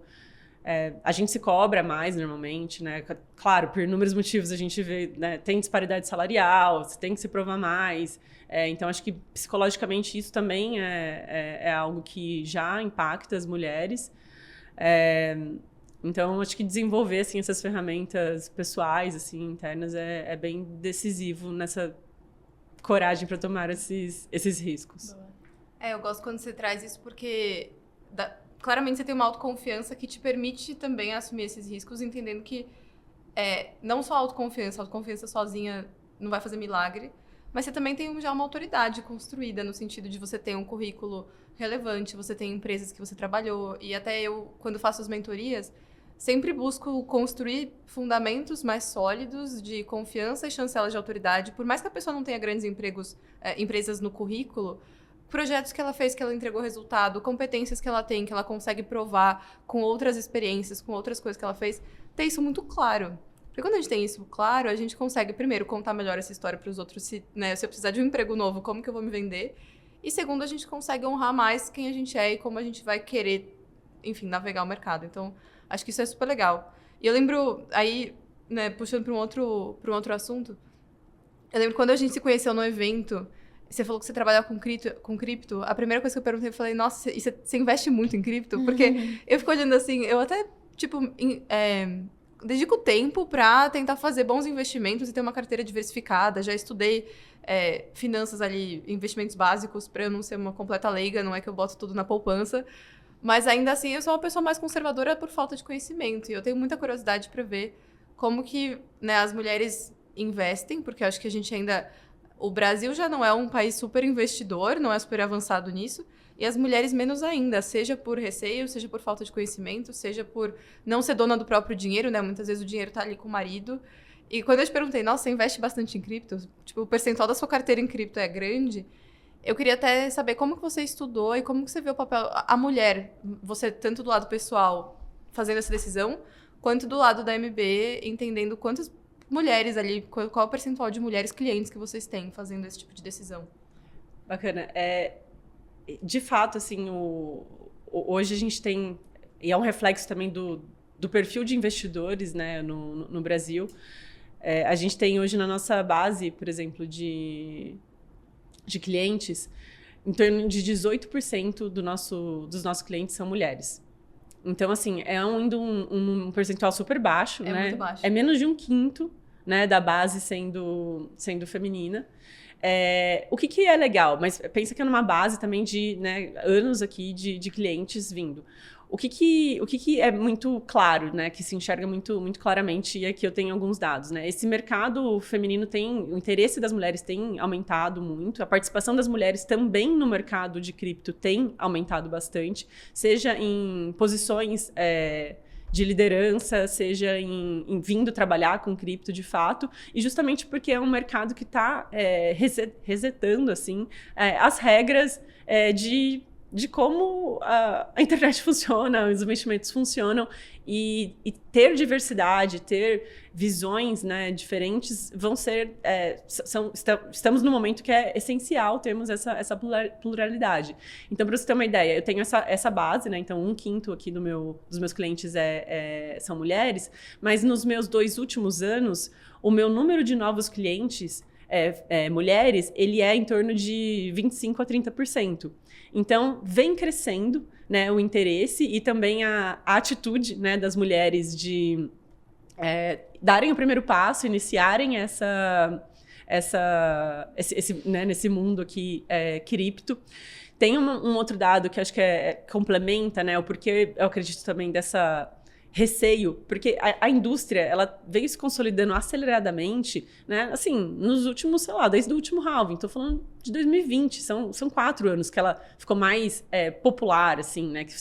a gente se cobra mais normalmente, né? Claro, por inúmeros motivos a gente vê, né? Tem disparidade salarial, você tem que se provar mais. Então, acho que psicologicamente isso também é algo que já impacta as mulheres. Então, acho que desenvolver assim, essas ferramentas pessoais, assim, internas, é bem decisivo nessa coragem para tomar esses riscos. Eu gosto quando você traz isso porque claramente você tem uma autoconfiança que te permite também assumir esses riscos, entendendo que não só autoconfiança sozinha não vai fazer milagre, mas você também tem já uma autoridade construída no sentido de você ter um currículo relevante, você tem empresas que você trabalhou, e até eu, quando faço as mentorias, sempre busco construir fundamentos mais sólidos de confiança e chancela de autoridade, por mais que a pessoa não tenha grandes empresas no currículo, projetos que ela fez, que ela entregou resultado, competências que ela tem, que ela consegue provar com outras experiências, com outras coisas que ela fez, ter isso muito claro. Porque quando a gente tem isso claro, a gente consegue, primeiro, contar melhor essa história para os outros. Se eu precisar de um emprego novo, como que eu vou me vender? E segundo, a gente consegue honrar mais quem a gente é e como a gente vai querer, enfim, navegar o mercado. Então, acho que isso é super legal. E eu lembro, aí, né, puxando para um outro assunto, eu lembro quando a gente se conheceu no evento, você falou que você trabalhava com cripto, a primeira coisa que eu perguntei, eu falei, nossa, você investe muito em cripto? Porque eu fico olhando assim, eu até, tipo, dedico tempo para tentar fazer bons investimentos e ter uma carteira diversificada. Já estudei finanças ali, investimentos básicos, para eu não ser uma completa leiga, não é que eu boto tudo na poupança. Mas ainda assim, eu sou uma pessoa mais conservadora por falta de conhecimento. E eu tenho muita curiosidade para ver como que, né, as mulheres investem, porque eu acho que a gente ainda... O Brasil já não é um país super investidor, não é super avançado nisso. E as mulheres menos ainda, seja por receio, seja por falta de conhecimento, seja por não ser dona do próprio dinheiro, né? Muitas vezes o dinheiro tá ali com o marido. E quando eu te perguntei, nossa, você investe bastante em cripto? Tipo, o percentual da sua carteira em cripto é grande? Eu queria até saber como que você estudou e como que você vê o papel... A mulher, você tanto do lado pessoal fazendo essa decisão, quanto do lado da MB, entendendo quantas mulheres ali, qual é o percentual de mulheres clientes que vocês têm fazendo esse tipo de decisão. Bacana. De fato, assim, hoje a gente tem... E é um reflexo também do perfil de investidores, né, no Brasil. A gente tem hoje na nossa base, por exemplo, de clientes, em torno de 18% dos nossos clientes são mulheres. Então, assim, ainda um percentual super baixo, né? Muito baixo. É menos de 1/5, né, da base sendo feminina. O que é legal, mas pensa que é numa base também de, né, anos aqui de clientes vindo. O que é muito claro, né, que se enxerga muito, muito claramente, e aqui eu tenho alguns dados, né? Esse mercado feminino o interesse das mulheres tem aumentado muito, a participação das mulheres também no mercado de cripto tem aumentado bastante, seja em posições de liderança, seja em vindo trabalhar com cripto de fato, e justamente porque é um mercado que está resetando assim, as regras de como a internet funciona, os investimentos funcionam, e ter diversidade, ter visões, né, diferentes, vão ser... estamos num momento que é essencial termos essa pluralidade. Então, para você ter uma ideia, eu tenho essa base, né, então 1/5 aqui dos meus clientes são mulheres, mas nos meus 2 últimos anos, o meu número de novos clientes mulheres, ele é em torno de 25% a 30%. Então, vem crescendo, né, o interesse e também a atitude, né, das mulheres de darem o primeiro passo, iniciarem nesse mundo aqui cripto. Tem um outro dado que acho que complementa, né, o porquê eu acredito também dessa receio, porque a indústria, ela veio se consolidando aceleradamente, né, assim, nos últimos, sei lá, desde o último halving, tô falando de 2020, são 4 anos que ela ficou mais popular, assim, né, que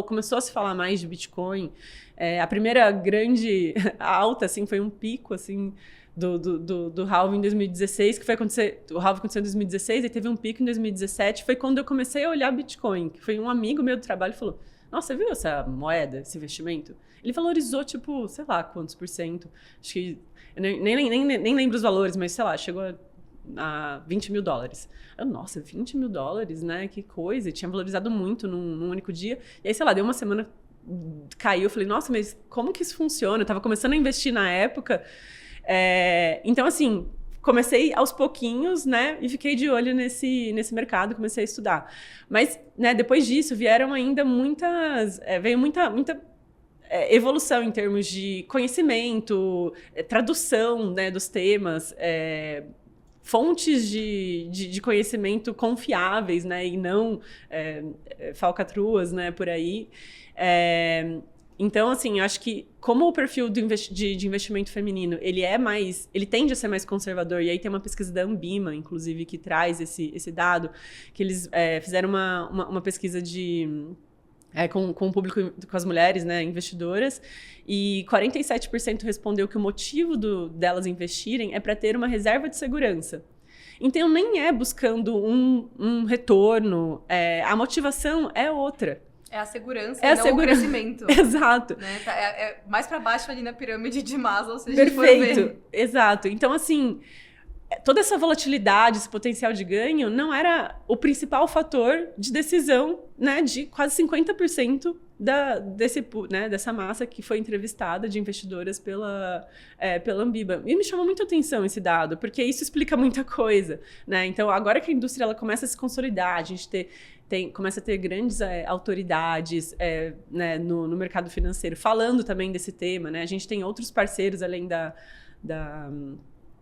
começou a se falar mais de Bitcoin. A primeira grande alta, assim, foi um pico, assim, do halving em 2016, o halving aconteceu em 2016, e teve um pico em 2017, foi quando eu comecei a olhar Bitcoin, que foi um amigo meu do trabalho que falou, nossa, você viu essa moeda, esse investimento? Ele valorizou, tipo, sei lá quantos por cento. Acho que, eu nem lembro os valores, mas sei lá, chegou a $20 mil. Nossa, $20 mil, né? Que coisa. E tinha valorizado muito num único dia. E aí, sei lá, deu uma semana, caiu. Eu falei, nossa, mas como que isso funciona? Eu tava começando a investir na época. Então, assim, comecei aos pouquinhos, né? E fiquei de olho nesse mercado, comecei a estudar. Mas, né, depois disso, vieram ainda veio muita evolução em termos de conhecimento, tradução, né, dos temas, fontes de conhecimento confiáveis, né, e não falcatruas, né, por aí. Então, assim, eu acho que como o perfil de investimento feminino, ele tende a ser mais conservador, e aí tem uma pesquisa da Ambima, inclusive, que traz esse dado, que eles fizeram uma pesquisa com o público, com as mulheres, né, investidoras, e 47% respondeu que o motivo delas investirem é para ter uma reserva de segurança. Então, nem é buscando um retorno, a motivação é outra. É a segurança, não o crescimento. Exato. Né? É mais para baixo ali na pirâmide de Maslow, se a Perfeito, gente for ver. Exato. Então, assim, toda essa volatilidade, esse potencial de ganho, não era o principal fator de decisão, né, de quase 50% dessa massa que foi entrevistada de investidoras pela Ambima. E me chamou muita atenção esse dado, porque isso explica muita coisa, né? Então, agora que a indústria ela começa a se consolidar, a gente começa a ter grandes autoridades né, no mercado financeiro falando também desse tema, né? A gente tem outros parceiros além da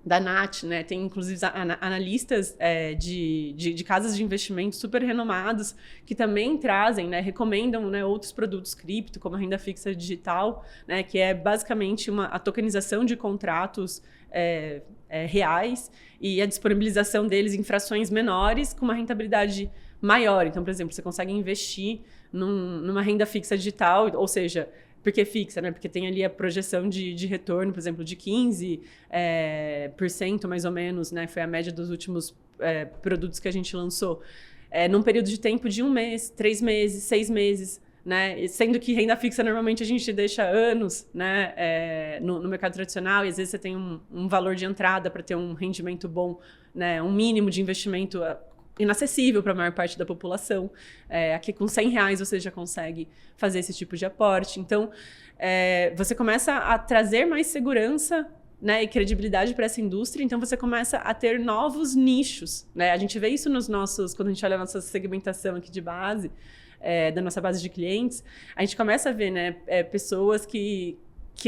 Nath, né? Tem inclusive analistas de casas de investimento super renomados que também trazem, né, recomendam, né, outros produtos cripto, como a renda fixa digital, né, que é basicamente a tokenização de contratos reais e a disponibilização deles em frações menores com uma rentabilidade maior. Então, por exemplo, você consegue investir numa renda fixa digital, ou seja, por que fixa, né? Porque tem ali a projeção de retorno, por exemplo, de 15% mais ou menos, né? Foi a média dos últimos produtos que a gente lançou. Num período de tempo de 1 mês, 3 meses, 6 meses, né? Sendo que renda fixa normalmente a gente deixa anos, né? No mercado tradicional, e às vezes você tem um valor de entrada para ter um rendimento bom, né? Um mínimo de investimento inacessível para a maior parte da população. Aqui com R$100 você já consegue fazer esse tipo de aporte. Então, você começa a trazer mais segurança, né, e credibilidade para essa indústria, então você começa a ter novos nichos, né? A gente vê isso quando a gente olha a nossa segmentação aqui de base, da nossa base de clientes, a gente começa a ver, né, pessoas que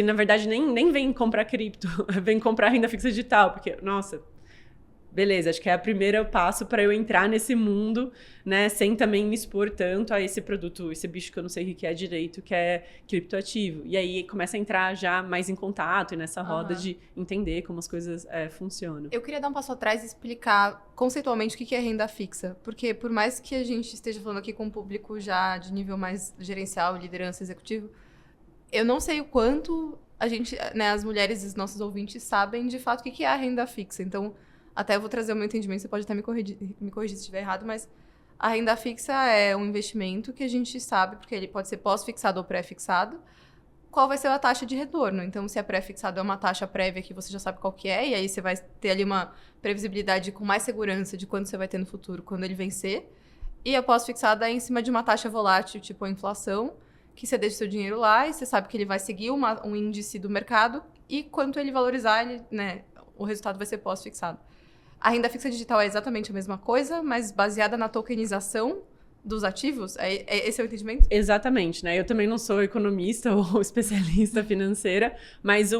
na verdade nem vêm comprar cripto, vêm comprar renda fixa digital, porque, nossa, beleza, acho que é o primeiro passo para eu entrar nesse mundo, né, sem também me expor tanto a esse produto, esse bicho que eu não sei o que é direito, que é criptoativo. E aí começa a entrar já mais em contato e nessa roda de entender como as coisas funcionam. Eu queria dar um passo atrás e explicar conceitualmente o que é renda fixa. Porque por mais que a gente esteja falando aqui com um público já de nível mais gerencial, liderança, executivo, eu não sei o quanto a gente, né, as mulheres e os nossos ouvintes sabem de fato o que é a renda fixa. Então, até eu vou trazer o meu entendimento, você pode até me corrigir se estiver errado, mas a renda fixa é um investimento que a gente sabe, porque ele pode ser pós-fixado ou pré-fixado, qual vai ser a taxa de retorno. Então, se é pré-fixado, é uma taxa prévia que você já sabe qual que é, e aí você vai ter ali uma previsibilidade com mais segurança de quanto você vai ter no futuro, quando ele vencer. E a pós-fixada é em cima de uma taxa volátil, tipo a inflação, que você deixa o seu dinheiro lá e você sabe que ele vai seguir um índice do mercado, e quanto ele valorizar, né, o resultado vai ser pós-fixado. A renda fixa digital é exatamente a mesma coisa, mas baseada na tokenização dos ativos? Esse é o entendimento? Exatamente, né? Eu também não sou economista ou especialista financeira, mas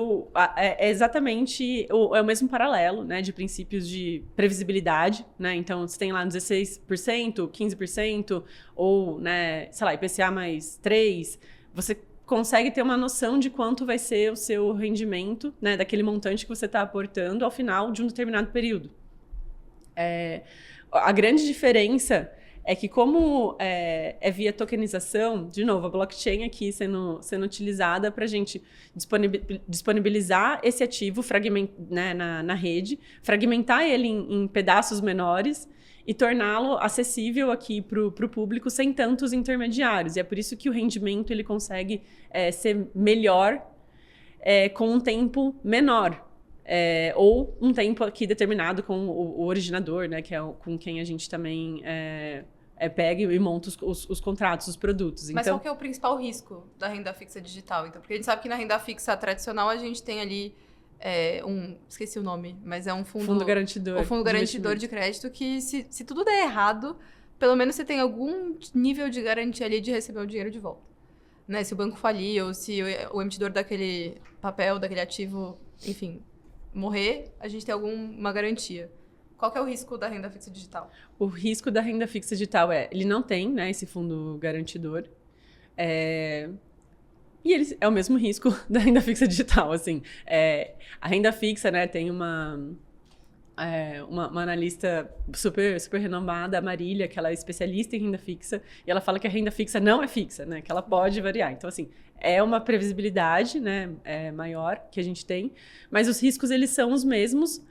é exatamente o mesmo paralelo, né? De princípios de previsibilidade, né? Então, você tem lá 16%, 15%, ou, né, sei lá, IPCA mais 3%, você consegue ter uma noção de quanto vai ser o seu rendimento, né? Daquele montante que você está aportando ao final de um determinado período. A grande diferença é que como é via tokenização, de novo, a blockchain aqui sendo utilizada para a gente disponibilizar esse ativo né, na rede, fragmentar ele em pedaços menores e torná-lo acessível aqui para o público sem tantos intermediários. E é por isso que o rendimento ele consegue ser melhor com um tempo menor. Ou um tempo aqui determinado com o originador, né, que é com quem a gente também pega e monta os contratos, os produtos. Mas então, qual que é o principal risco da renda fixa digital? Então, porque a gente sabe que na renda fixa tradicional a gente tem ali esqueci o nome, mas é um fundo garantidor. O fundo garantidor de crédito que se tudo der errado, pelo menos você tem algum nível de garantia ali de receber o dinheiro de volta. Né? Se o banco falir ou se o emitidor daquele papel, daquele ativo, enfim, morrer, a gente tem alguma garantia. Qual que é o risco da renda fixa digital? O risco da renda fixa digital ele não tem, né, esse fundo garantidor. E ele é o mesmo risco da renda fixa digital, assim. A renda fixa, né, tem uma analista super, super renomada, a Marília, que ela é especialista em renda fixa, e ela fala que a renda fixa não é fixa, né, que ela pode variar. Então, assim, é uma previsibilidade, né, maior que a gente tem, mas os riscos, eles são os mesmos,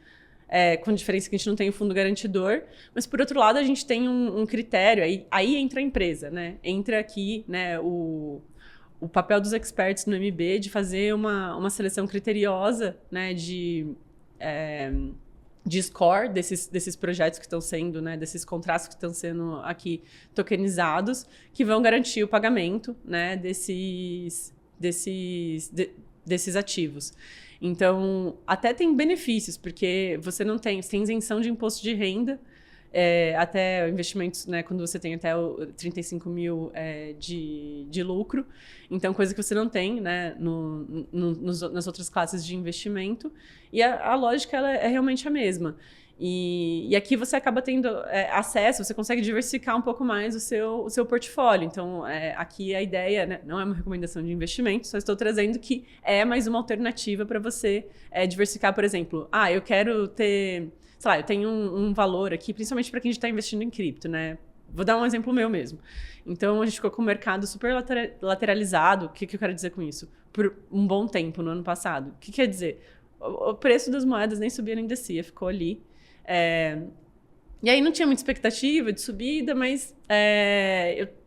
com a diferença que a gente não tem o fundo garantidor, mas, por outro lado, a gente tem um critério, aí entra a empresa, né, entra aqui, né, o papel dos experts no MB de fazer uma seleção criteriosa, né, de score desses projetos que estão sendo, né, desses contratos que estão sendo aqui tokenizados, que vão garantir o pagamento, né, desses ativos. Então, até tem benefícios, porque você tem isenção de imposto de renda, até investimentos, né, quando você tem até 35 mil de lucro. Então, coisa que você não tem, né, nas outras classes de investimento. E a lógica ela é realmente a mesma. E aqui você acaba tendo acesso, você consegue diversificar um pouco mais o seu portfólio. Então, aqui a ideia, né, não é uma recomendação de investimento, só estou trazendo que é mais uma alternativa para você diversificar, por exemplo. Eu quero ter, sei lá, eu tenho um valor aqui, principalmente para quem está investindo em cripto, né? Vou dar um exemplo meu mesmo. Então, a gente ficou com o mercado super lateralizado. O que eu quero dizer com isso? Por um bom tempo no ano passado. O que quer dizer? O preço das moedas nem subia nem descia, ficou ali. E aí não tinha muita expectativa de subida, mas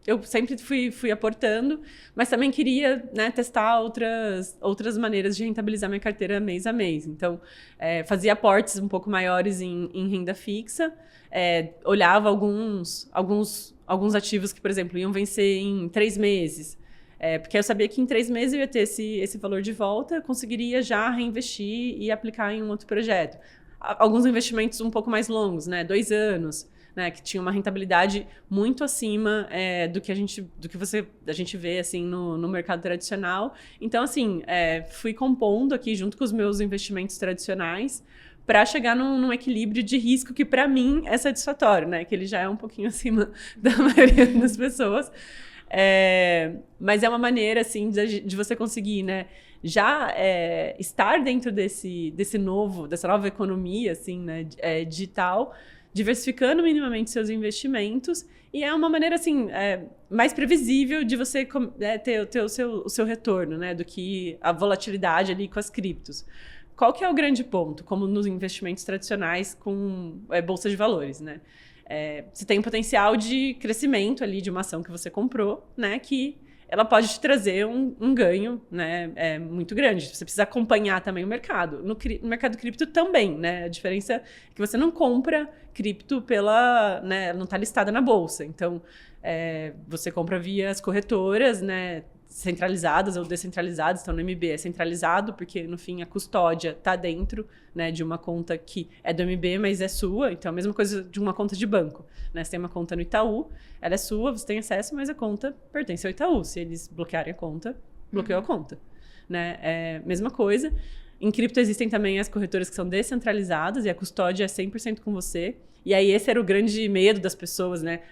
eu sempre fui aportando, mas também queria, né, testar outras maneiras de rentabilizar minha carteira mês a mês. Então, fazia aportes um pouco maiores em renda fixa, olhava alguns ativos que, por exemplo, iam vencer em 3 meses. Porque eu sabia que em 3 meses eu ia ter esse valor de volta, eu conseguiria já reinvestir e aplicar em um outro projeto. Alguns investimentos um pouco mais longos, né? 2 anos, né? Que tinha uma rentabilidade muito acima do que a gente vê assim, no mercado tradicional. Então, assim, fui compondo aqui junto com os meus investimentos tradicionais para chegar num equilíbrio de risco que, para mim, é satisfatório, né? Que ele já é um pouquinho acima da maioria das pessoas. Mas é uma maneira, assim, de você conseguir, né? Já estar dentro dessa nova economia, assim, né, digital, diversificando minimamente seus investimentos, e é uma maneira, assim, mais previsível de você ter o seu retorno, né, do que a volatilidade ali com as criptos. Qual que é o grande ponto, como nos investimentos tradicionais com bolsa de valores, né? Você tem um potencial de crescimento ali de uma ação que você comprou, né, que ela pode te trazer um ganho, né, muito grande. Você precisa acompanhar também o mercado. No mercado cripto também, né? A diferença é que você não compra cripto né, não está listada na bolsa. Então, você compra via as corretoras, né, centralizadas ou descentralizadas. Então, no MB é centralizado, porque, no fim, a custódia está dentro, né, de uma conta que é do MB, mas é sua. Então, a mesma coisa de uma conta de banco, né? Você tem uma conta no Itaú, ela é sua, você tem acesso, mas a conta pertence ao Itaú. Se eles bloquearem a conta, bloqueou a conta, né? Mesma coisa. Em cripto existem também as corretoras que são descentralizadas e a custódia é 100% com você. E aí esse era o grande medo das pessoas, né?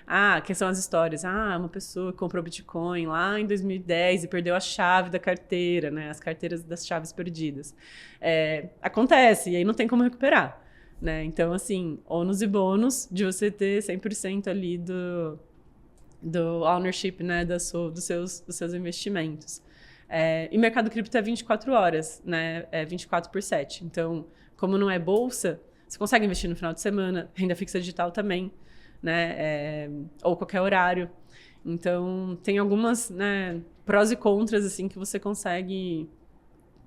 Que são as histórias. Uma pessoa comprou Bitcoin lá em 2010 e perdeu a chave da carteira, né? As carteiras das chaves perdidas. Acontece, e aí não tem como recuperar, né? Então, assim, ônus e bônus de você ter 100% ali do ownership, né? Dos seus investimentos. E o mercado cripto é 24 horas, né? 24/7. Então, como não é bolsa, você consegue investir no final de semana, renda fixa digital também, né? Ou qualquer horário. Então, tem algumas, né, prós e contras, assim, que você consegue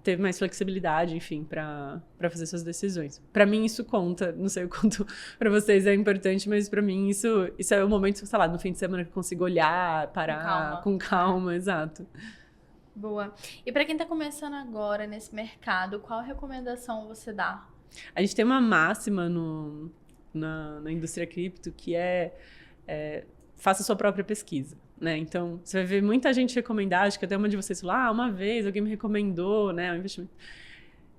ter mais flexibilidade, enfim, para fazer suas decisões. Para mim, isso conta. Não sei o quanto para vocês é importante, mas para mim, isso é o momento, sei lá, no fim de semana que eu consigo olhar, parar com calma, exato. Boa. E para quem tá começando agora nesse mercado, qual recomendação você dá? A gente tem uma máxima na indústria cripto que faça sua própria pesquisa, né? Então, você vai ver muita gente recomendar, acho que até uma de vocês falou, uma vez alguém me recomendou, né, o investimento.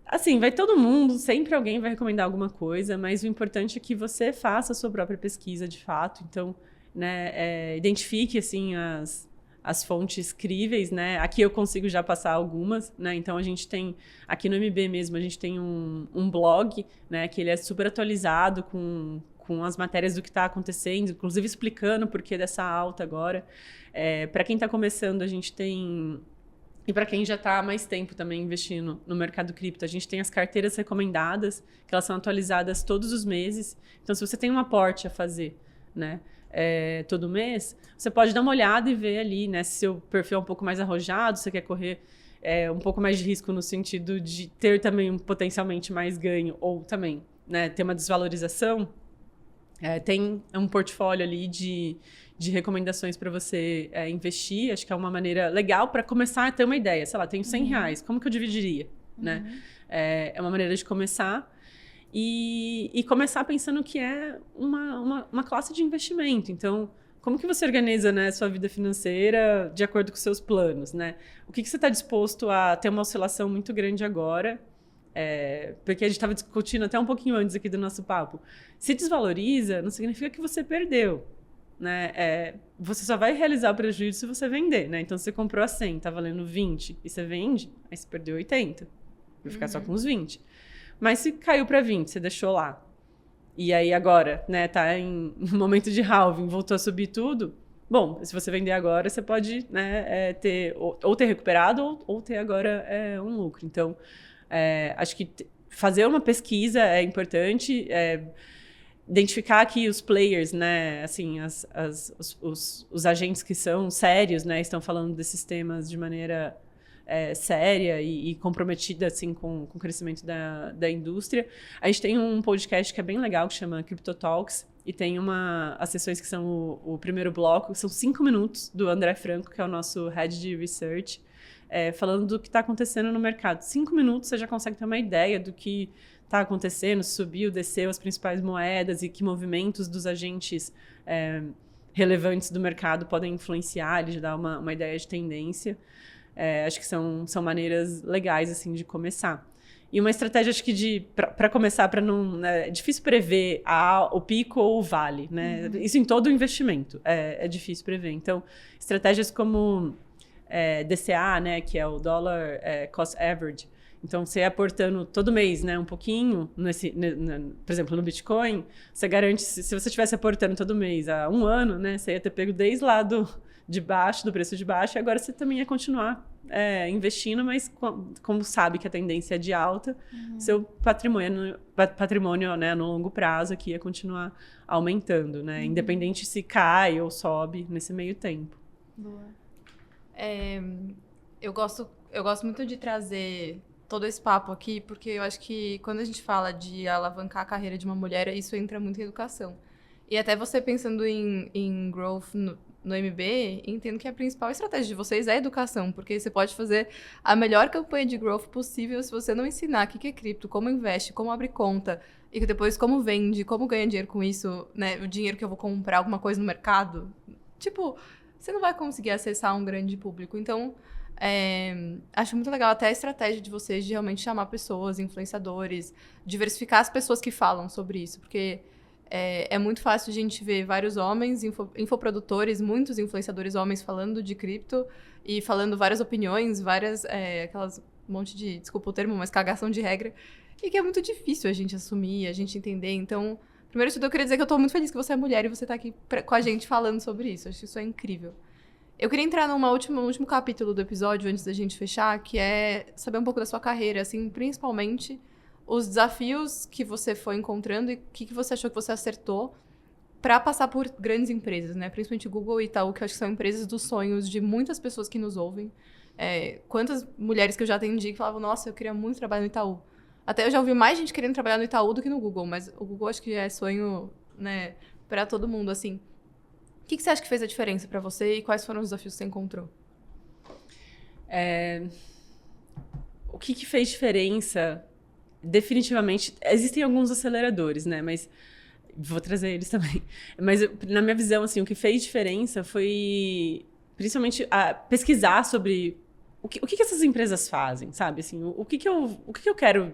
Assim, vai todo mundo, sempre alguém vai recomendar alguma coisa, mas o importante é que você faça a sua própria pesquisa, de fato. Então, né, identifique, assim, as fontes críveis, né? Aqui eu consigo já passar algumas, né? Então, a gente tem, aqui no MB mesmo, a gente tem um blog, né, que ele é super atualizado com as matérias do que está acontecendo, inclusive explicando o porquê dessa alta agora. Para quem está começando, a gente tem... E para quem já está há mais tempo também investindo no mercado cripto, a gente tem as carteiras recomendadas, que elas são atualizadas todos os meses. Então, se você tem um aporte a fazer, né, todo mês, você pode dar uma olhada e ver ali, né, se seu perfil é um pouco mais arrojado, se você quer correr um pouco mais de risco no sentido de ter também potencialmente mais ganho, ou também, né, ter uma desvalorização. Tem um portfólio ali de recomendações para você investir. Acho que é uma maneira legal para começar a ter uma ideia. Sei lá, tenho R$100, como que eu dividiria? Né? É uma maneira de começar. E começar pensando que é uma classe de investimento. Então, como que você organiza, né, sua vida financeira de acordo com seus planos? Né? O que você está disposto a ter uma oscilação muito grande agora? Porque a gente estava discutindo até um pouquinho antes aqui do nosso papo. Se desvaloriza, não significa que você perdeu, né? Você só vai realizar o prejuízo se você vender, né? Então, se você comprou a 100, tá valendo 20 e você vende, aí você perdeu 80. Vai ficar só com os 20. Mas se caiu para 20, você deixou lá. E aí agora, né, tá em um momento de halving, voltou a subir tudo. Bom, se você vender agora, você pode, né, ter recuperado ou ter agora um lucro. Então, acho que fazer uma pesquisa é importante, identificar aqui os players, né, assim, os agentes que são sérios, né, estão falando desses temas de maneira séria e comprometida, assim, com o crescimento da indústria. A gente tem um podcast que é bem legal, que chama Crypto Talks, e tem as sessões que são o primeiro bloco, que são 5 minutos, do André Franco, que é o nosso Head de Research, falando do que está acontecendo no mercado. 5 minutos você já consegue ter uma ideia do que está acontecendo, subiu, desceu as principais moedas e que movimentos dos agentes relevantes do mercado podem influenciar, ele já dá uma ideia de tendência. Acho que são maneiras legais, assim, de começar. E uma estratégia, acho que para começar, para não... é difícil prever o pico ou o vale, né? Isso em todo investimento é difícil prever. Então, estratégias como DCA, né, que é o Dollar Cost Average. Então, você aportando todo mês, né, um pouquinho, por exemplo, no Bitcoin, você garante, se você estivesse aportando todo mês há 1 ano, né, você ia ter pego desde lá do preço de baixo, e agora você também ia continuar investindo, mas como sabe que a tendência é de alta, seu patrimônio, né, no longo prazo aqui ia continuar aumentando, né, independente se cai ou sobe nesse meio tempo. Boa. Eu gosto muito de trazer todo esse papo aqui, porque eu acho que quando a gente fala de alavancar a carreira de uma mulher, isso entra muito em educação. E até você pensando em growth no MB, entendo que a principal estratégia de vocês é a educação, porque você pode fazer a melhor campanha de growth possível se você não ensinar o que é cripto, como investe, como abre conta, e depois como vende, como ganha dinheiro com isso, né? O dinheiro que eu vou comprar alguma coisa no mercado. Tipo, você não vai conseguir acessar um grande público. Então, acho muito legal até a estratégia de vocês de realmente chamar pessoas, influenciadores, diversificar as pessoas que falam sobre isso, porque é muito fácil a gente ver vários homens, infoprodutores, muitos influenciadores homens falando de cripto e falando várias opiniões, aquelas monte de, desculpa o termo, mas cagação de regra, e que é muito difícil a gente assumir, a gente entender. Então, primeiro de tudo, eu queria dizer que eu tô muito feliz que você é mulher e você tá aqui com a gente falando sobre isso. Acho que isso é incrível. Eu queria entrar no último capítulo do episódio, antes da gente fechar, que é saber um pouco da sua carreira, assim, principalmente os desafios que você foi encontrando e o que você achou que você acertou para passar por grandes empresas, né? Principalmente Google e Itaú, que eu acho que são empresas dos sonhos de muitas pessoas que nos ouvem. Quantas mulheres que eu já atendi que falavam, nossa, eu queria muito trabalhar no Itaú. Até eu já ouvi mais gente querendo trabalhar no Itaú do que no Google, mas o Google acho que é sonho, né, para todo mundo, assim. O que você acha que fez a diferença para você e quais foram os desafios que você encontrou? O que fez diferença? Definitivamente, existem alguns aceleradores, né? Mas vou trazer eles também. Mas na minha visão, assim, o que fez diferença foi principalmente pesquisar sobre o que essas empresas fazem, sabe? Assim, o que eu quero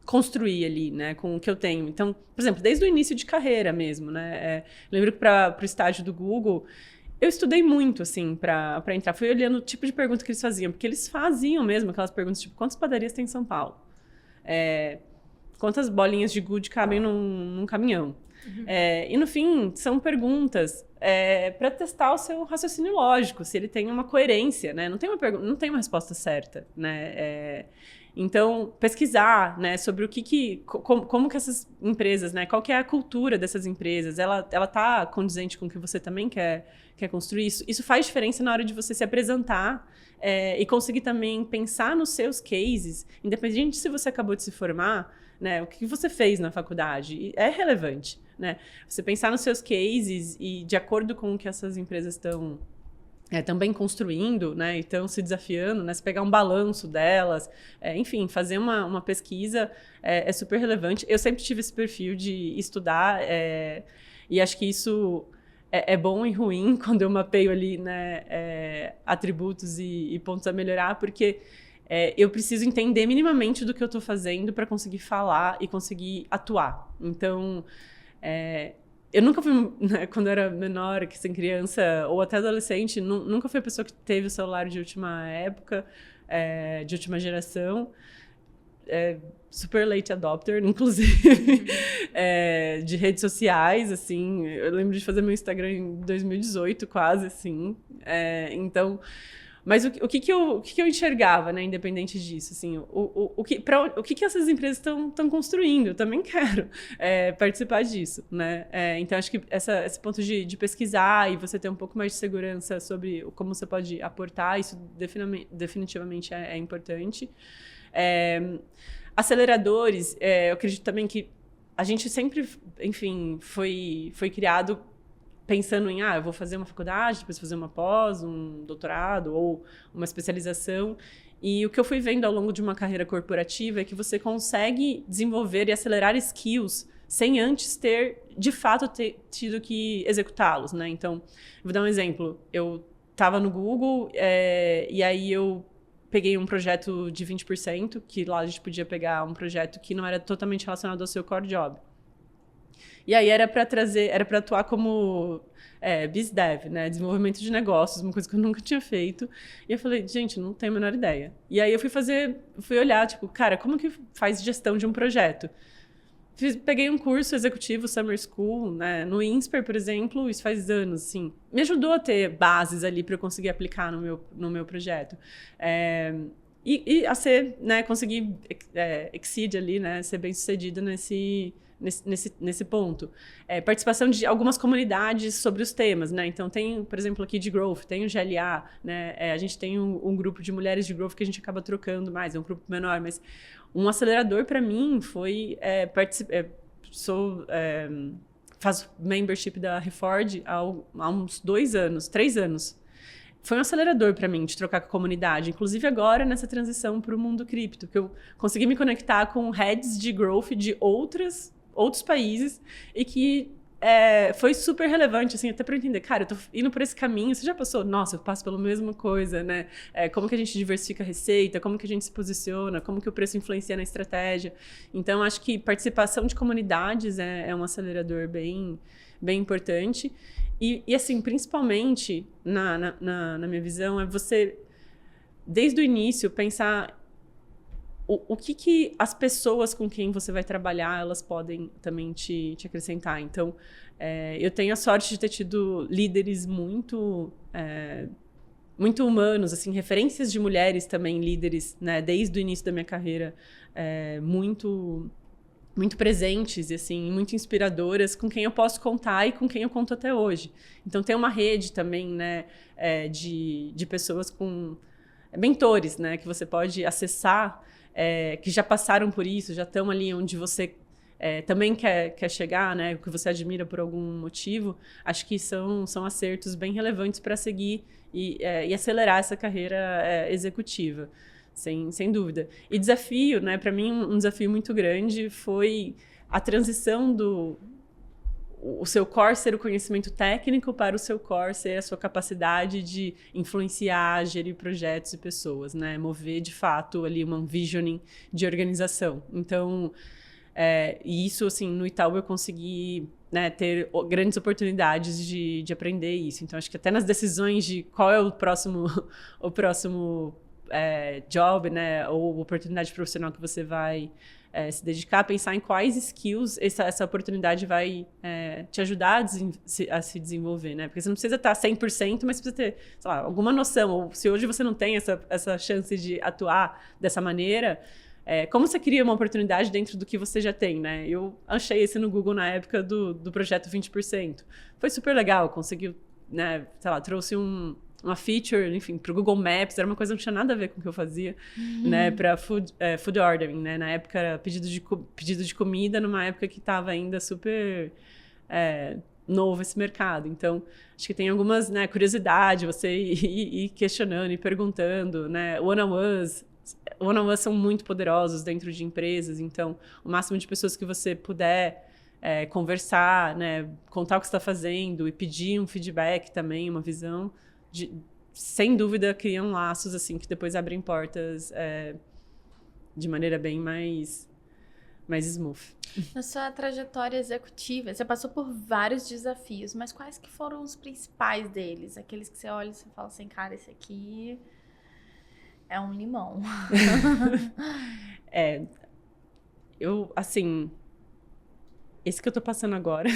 construir ali, né, com o que eu tenho. Então, por exemplo, desde o início de carreira mesmo, né? Lembro que para o estágio do Google, eu estudei muito, assim, para entrar. Fui olhando o tipo de pergunta que eles faziam, porque eles faziam mesmo aquelas perguntas, tipo, quantas padarias tem em São Paulo? Quantas bolinhas de gude cabem num caminhão? E no fim, são perguntas para testar o seu raciocínio lógico, se ele tem uma coerência, né? Não tem uma resposta certa, né? Então, pesquisar, né, sobre como que essas empresas, né, qual que é a cultura dessas empresas, ela tá condizente com o que você também quer construir. Isso faz diferença na hora de você se apresentar e conseguir também pensar nos seus cases, independente se você acabou de se formar, né, o que você fez na faculdade, é relevante, né? Você pensar nos seus cases e de acordo com o que essas empresas estão também construindo, né, e estão se desafiando, né, se pegar um balanço delas, enfim, fazer uma pesquisa é super relevante. Eu sempre tive esse perfil de estudar e acho que isso é bom e ruim quando eu mapeio ali, né, atributos e pontos a melhorar, porque eu preciso entender minimamente do que eu estou fazendo para conseguir falar e conseguir atuar. Então, eu nunca fui, né, quando eu era menor, que sem criança ou até adolescente, nunca fui a pessoa que teve o celular de última época, de última geração. Super late adopter, inclusive, de redes sociais, assim. Eu lembro de fazer meu Instagram em 2018, quase, assim. Então... Mas o que eu enxergava, né, independente disso, assim, o que essas empresas estão construindo? Eu também quero participar disso, né? Então, acho que esse ponto de pesquisar e você ter um pouco mais de segurança sobre como você pode aportar, isso definitivamente é importante. Aceleradores, eu acredito também que a gente sempre, enfim, foi criado pensando em, eu vou fazer uma faculdade, depois fazer uma pós, um doutorado ou uma especialização. E o que eu fui vendo ao longo de uma carreira corporativa é que você consegue desenvolver e acelerar skills sem antes ter, de fato, tido que executá-los, né? Então, vou dar um exemplo. Eu estava no Google e aí eu peguei um projeto de 20%, que lá a gente podia pegar um projeto que não era totalmente relacionado ao seu core job. E aí era para atuar como BizDev, né? Desenvolvimento de negócios, uma coisa que eu nunca tinha feito. E eu falei, gente, não tenho a menor ideia. E aí eu fui olhar, tipo, cara, como que faz gestão de um projeto? Peguei um curso executivo, Summer School, né? No INSPER, por exemplo, isso faz anos, assim. Me ajudou a ter bases ali para eu conseguir aplicar no meu projeto. E a ser, né, conseguir exceed ali, né? Ser bem sucedida nesse ponto. Participação de algumas comunidades sobre os temas, né? Então, tem, por exemplo, aqui de Growth, tem o GLA, né? A gente tem um grupo de mulheres de Growth que a gente acaba trocando mais, é um grupo menor, mas um acelerador para mim foi faço membership da Reforge há uns 3 anos. Foi um acelerador para mim de trocar com a comunidade, inclusive agora nessa transição para o mundo cripto, que eu consegui me conectar com heads de growth de outros países e que foi super relevante, assim, até para entender, cara, eu tô indo por esse caminho, você já passou? Nossa, eu passo pela mesma coisa, né? Como que a gente diversifica a receita, como que a gente se posiciona, como que o preço influencia na estratégia. Então, acho que participação de comunidades é um acelerador bem, bem importante. E assim, principalmente, na minha visão, é você, desde o início, pensar o que as pessoas com quem você vai trabalhar, elas podem também te acrescentar. Então, eu tenho a sorte de ter tido líderes muito humanos, assim, referências de mulheres também, líderes, né, desde o início da minha carreira, muito muito presentes e assim, muito inspiradoras, com quem eu posso contar e com quem eu conto até hoje. Então tem uma rede também, né, de pessoas com mentores, né, que você pode acessar, que já passaram por isso, já estão ali onde você também quer chegar, né, o que você admira por algum motivo. Acho que são acertos bem relevantes para seguir e acelerar essa carreira executiva. Sem dúvida. E desafio, né? Para mim, um desafio muito grande foi a transição o seu core ser o conhecimento técnico para o seu core ser a sua capacidade de influenciar, gerir projetos e pessoas, né? Mover, de fato, ali uma visioning de organização. Então, e isso, assim, no Itaú eu consegui, né, ter grandes oportunidades de aprender isso. Então, acho que até nas decisões de qual é o próximo job, né, ou oportunidade profissional que você vai se dedicar, pensar em quais skills essa oportunidade vai te ajudar a se desenvolver, né? Porque você não precisa estar 100%, mas precisa ter, sei lá, alguma noção. Ou se hoje você não tem essa chance de atuar dessa maneira, como você cria uma oportunidade dentro do que você já tem, né? Eu achei esse no Google na época do projeto 20%. Foi super legal, conseguiu, né, sei lá, trouxe uma feature, enfim, para o Google Maps, era uma coisa que não tinha nada a ver com o que eu fazia, né, para food ordering, né, na época era pedido de comida, numa época que estava ainda super novo esse mercado. Então, acho que tem algumas, né, curiosidade, você ir questionando e perguntando, né, one-on-ones são muito poderosos dentro de empresas, então, o máximo de pessoas que você puder conversar, né, contar o que você está fazendo e pedir um feedback também, uma visão, sem dúvida criam laços assim que depois abrem portas de maneira bem mais smooth. Na sua trajetória executiva, você passou por vários desafios, mas quais que foram os principais deles? Aqueles que você olha e você fala assim, cara, esse aqui é um limão. Eu, assim, esse que eu tô passando agora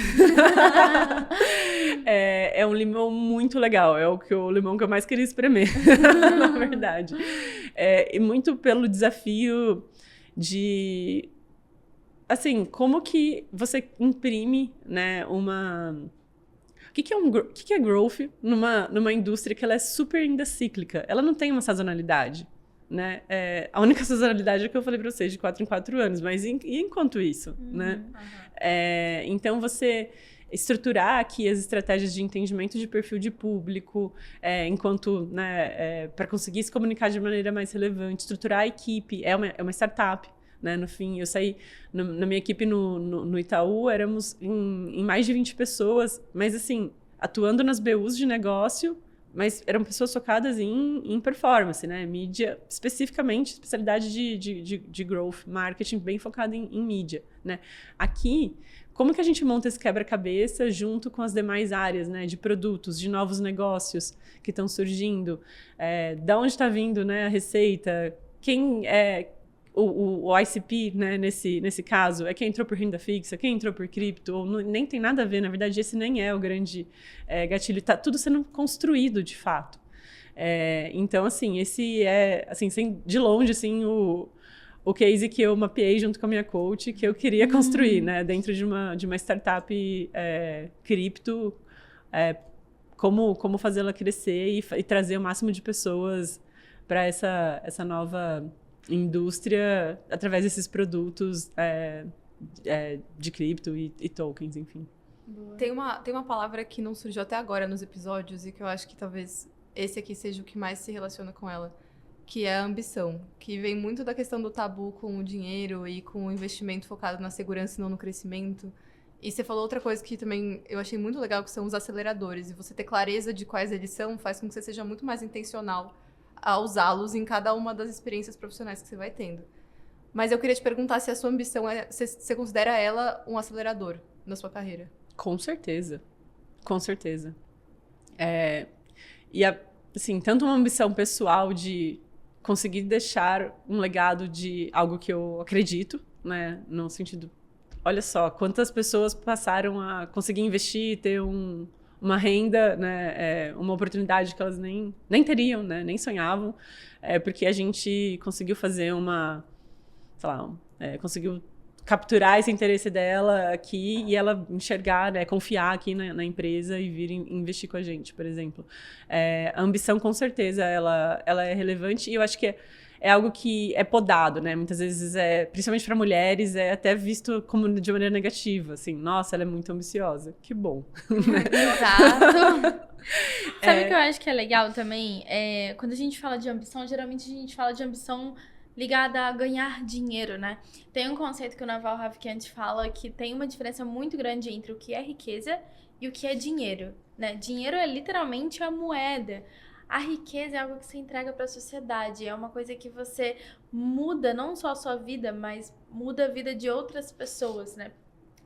é um limão muito legal. É o limão que eu mais queria espremer, na verdade. E muito pelo desafio de... Assim, como que você imprime, né, O que é growth numa indústria que ela é super ainda cíclica? Ela não tem uma sazonalidade, né? A única sazonalidade é que eu falei para vocês, de 4 em 4 anos. Mas e enquanto isso, né? Então, você estruturar aqui as estratégias de entendimento de perfil de público, enquanto, né, para conseguir se comunicar de maneira mais relevante, estruturar a equipe, é uma startup, né? No fim, eu saí na minha equipe no Itaú, éramos em mais de 20 pessoas, mas assim, atuando nas BUs de negócio, mas eram pessoas focadas em performance, né? Mídia, especificamente, especialidade de growth, marketing, bem focada em mídia, né? Aqui, como que a gente monta esse quebra-cabeça junto com as demais áreas, né? De produtos, de novos negócios que estão surgindo, da onde está vindo, né, a receita, quem o ICP, né, nesse caso, é quem entrou por renda fixa, quem entrou por cripto, ou nem tem nada a ver, na verdade, esse nem é o grande gatilho, está tudo sendo construído, de fato. Então, assim, esse assim, de longe, assim, o case que eu mapeei junto com a minha coach, que eu queria construir, né, dentro de uma startup cripto, como fazê-la crescer e trazer o máximo de pessoas para essa nova indústria através desses produtos de cripto e tokens, enfim. Boa. Tem uma palavra que não surgiu até agora nos episódios e que eu acho que talvez esse aqui seja o que mais se relaciona com ela, que é a ambição, que vem muito da questão do tabu com o dinheiro e com o investimento focado na segurança e não no crescimento. E você falou outra coisa que também eu achei muito legal, que são os aceleradores. E você ter clareza de quais eles são faz com que você seja muito mais intencional a usá-los em cada uma das experiências profissionais que você vai tendo. Mas eu queria te perguntar se a sua ambição você considera ela um acelerador na sua carreira. Com certeza. Com certeza. E, assim, tanto uma ambição pessoal de conseguir deixar um legado de algo que eu acredito, né? No sentido, olha só, quantas pessoas passaram a conseguir investir, ter uma renda, né, uma oportunidade que elas nem teriam, né, nem sonhavam, porque a gente conseguiu fazer conseguiu capturar esse interesse dela aqui e ela enxergar, né, confiar aqui na empresa e vir investir com a gente, por exemplo. A ambição, com certeza, ela é relevante e eu acho que é algo que é podado, né? Muitas vezes, principalmente para mulheres, é até visto como de maneira negativa, assim, nossa, ela é muito ambiciosa. Que bom. Exato. Sabe o que eu acho que é legal também? Quando a gente fala de ambição, geralmente a gente fala de ambição ligada a ganhar dinheiro, né? Tem um conceito que o Naval Ravikant fala que tem uma diferença muito grande entre o que é riqueza e o que é dinheiro, né? Dinheiro é literalmente a moeda. A riqueza é algo que você entrega para a sociedade, é uma coisa que você muda não só a sua vida, mas muda a vida de outras pessoas, né?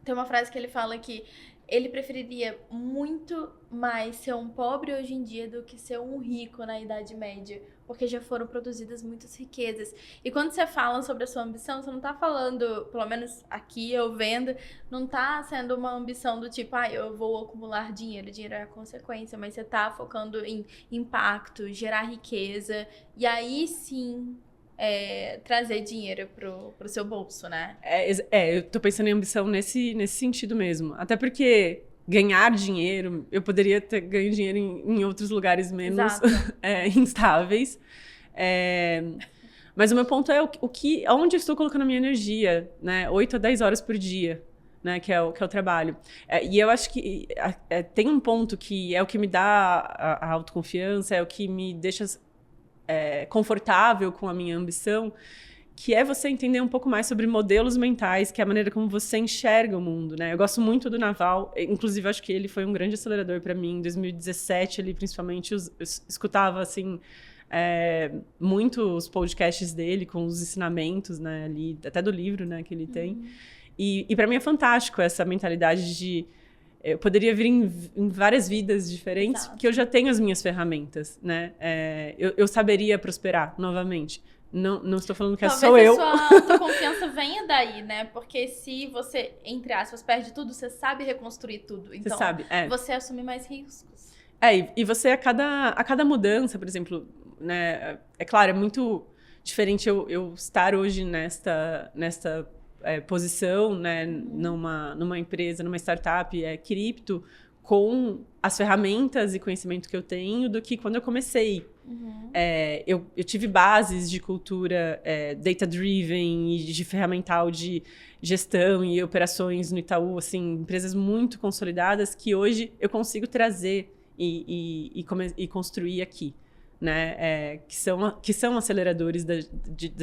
Tem uma frase que ele fala que ele preferiria muito mais ser um pobre hoje em dia do que ser um rico na Idade Média, porque já foram produzidas muitas riquezas. E quando você fala sobre a sua ambição, você não tá falando, pelo menos aqui eu vendo, não tá sendo uma ambição do tipo, eu vou acumular dinheiro, dinheiro é a consequência, mas você tá focando em impacto, gerar riqueza, e aí sim trazer dinheiro pro seu bolso, né? Eu tô pensando em ambição nesse sentido mesmo. Até porque ganhar dinheiro, eu poderia ter ganho dinheiro em outros lugares menos instáveis. Mas o meu ponto é onde eu estou colocando a minha energia, né? 8 a 10 horas por dia, né? Que é o trabalho. E eu acho que tem um ponto que é o que me dá a autoconfiança, é o que me deixa confortável com a minha ambição, que é você entender um pouco mais sobre modelos mentais, que é a maneira como você enxerga o mundo, né? Eu gosto muito do Naval, inclusive acho que ele foi um grande acelerador para mim. Em 2017, ele principalmente eu escutava assim muito os podcasts dele com os ensinamentos, né, ali, até do livro, né, que ele tem. E para mim é fantástico essa mentalidade de eu poderia vir em várias vidas diferentes, Exato. porque eu já tenho as minhas ferramentas, né? Eu saberia prosperar novamente. Não estou falando que sou eu. Talvez a sua autoconfiança venha daí, né? Porque se você, entre aspas, perde tudo, você sabe reconstruir tudo. Então, Você sabe, você assume mais riscos. E você, a cada mudança, por exemplo, né? É claro, é muito diferente eu estar hoje nesta posição, né, numa empresa, numa startup, cripto, com as ferramentas e conhecimento que eu tenho, do que quando eu comecei. Eu tive bases de cultura data-driven e de ferramental de gestão e operações no Itaú, assim, empresas muito consolidadas que hoje eu consigo trazer e construir aqui. Né, que são aceleradores da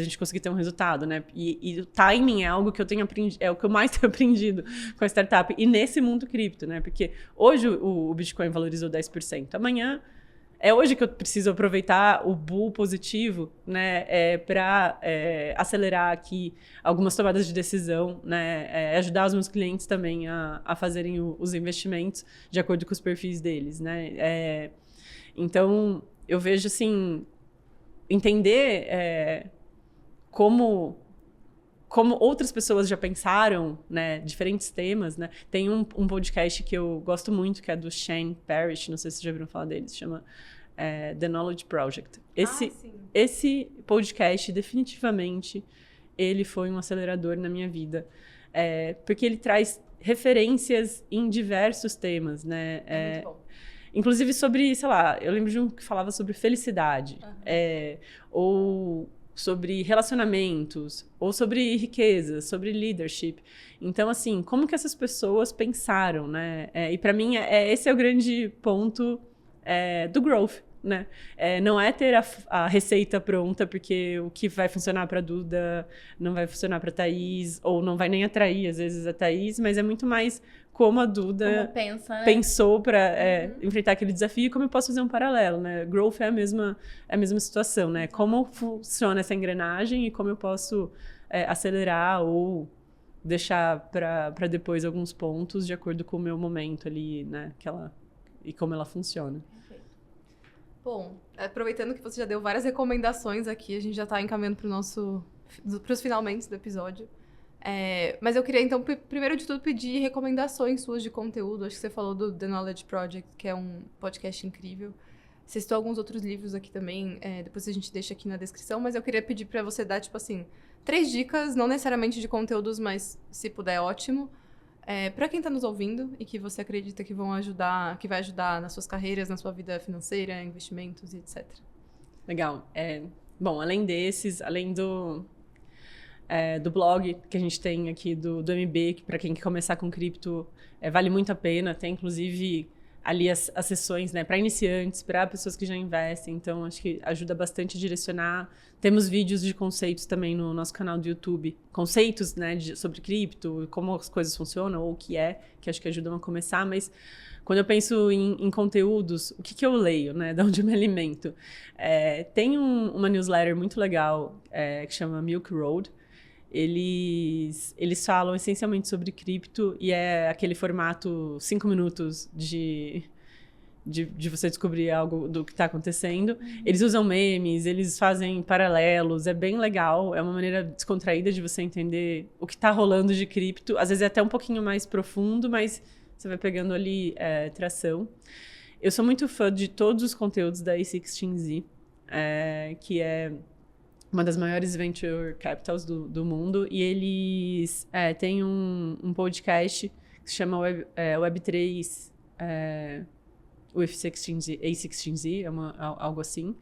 gente conseguir ter um resultado, né? E o timing é algo que eu tenho aprendido, é o que eu mais tenho aprendido com a startup e nesse mundo cripto, né? Porque hoje o Bitcoin valorizou 10%. Amanhã é hoje que eu preciso aproveitar o bull positivo, né? Para acelerar aqui algumas tomadas de decisão, né? Ajudar os meus clientes também a fazerem os investimentos de acordo com os perfis deles, né? Então eu vejo, assim, entender como outras pessoas já pensaram, né, diferentes temas, né? Tem um podcast que eu gosto muito, que é do Shane Parrish, não sei se vocês já ouviram falar dele, se chama The Knowledge Project. Esse podcast, definitivamente, ele foi um acelerador na minha vida, porque ele traz referências em diversos temas, né? Muito bom. Inclusive sobre, sei lá, eu lembro de um que falava sobre felicidade, ou sobre relacionamentos, ou sobre riqueza, sobre leadership. Então, assim, como que essas pessoas pensaram, né? E para mim, esse é o grande ponto do growth, né? Não é ter a receita pronta, porque o que vai funcionar para a Duda não vai funcionar para a Thaís, ou não vai nem atrair, às vezes, a Thaís, mas é muito mais como a Duda pensou para enfrentar aquele desafio e como eu posso fazer um paralelo, né? Growth é a mesma situação, né? Como funciona essa engrenagem e como eu posso acelerar ou deixar para depois alguns pontos de acordo com o meu momento ali, né? E como ela funciona. Bom, aproveitando que você já deu várias recomendações aqui, a gente já está encaminhando para os finalmente do episódio. Mas eu queria, então, primeiro de tudo, pedir recomendações suas de conteúdo. Acho que você falou do The Knowledge Project, que é um podcast incrível. Você citou alguns outros livros aqui também, depois a gente deixa aqui na descrição, mas eu queria pedir para você dar, tipo assim, 3 dicas, não necessariamente de conteúdos, mas se puder, ótimo. Para quem está nos ouvindo e que você acredita que que vai ajudar nas suas carreiras, na sua vida financeira, investimentos e etc. Legal. Bom, além desses, além do blog que a gente tem aqui do MB, que para quem quer começar com cripto, vale muito a pena. Tem, inclusive, ali as sessões, né, para iniciantes, para pessoas que já investem. Então, acho que ajuda bastante a direcionar. Temos vídeos de conceitos também no nosso canal do YouTube. Conceitos, né, sobre cripto, como as coisas funcionam, ou o que acho que ajudam a começar. Mas quando eu penso em conteúdos, o que eu leio, né, de onde eu me alimento? Tem uma newsletter muito legal que chama Milk Road. Eles falam essencialmente sobre cripto e é aquele formato 5 minutos de você descobrir algo do que está acontecendo. Eles usam memes, eles fazem paralelos, é bem legal, é uma maneira descontraída de você entender o que está rolando de cripto. Às vezes é até um pouquinho mais profundo, mas você vai pegando ali tração. Eu sou muito fã de todos os conteúdos da A16Z, que é uma das maiores venture capitals do mundo, e eles têm um podcast que se chama Web3 with A16Z, algo assim.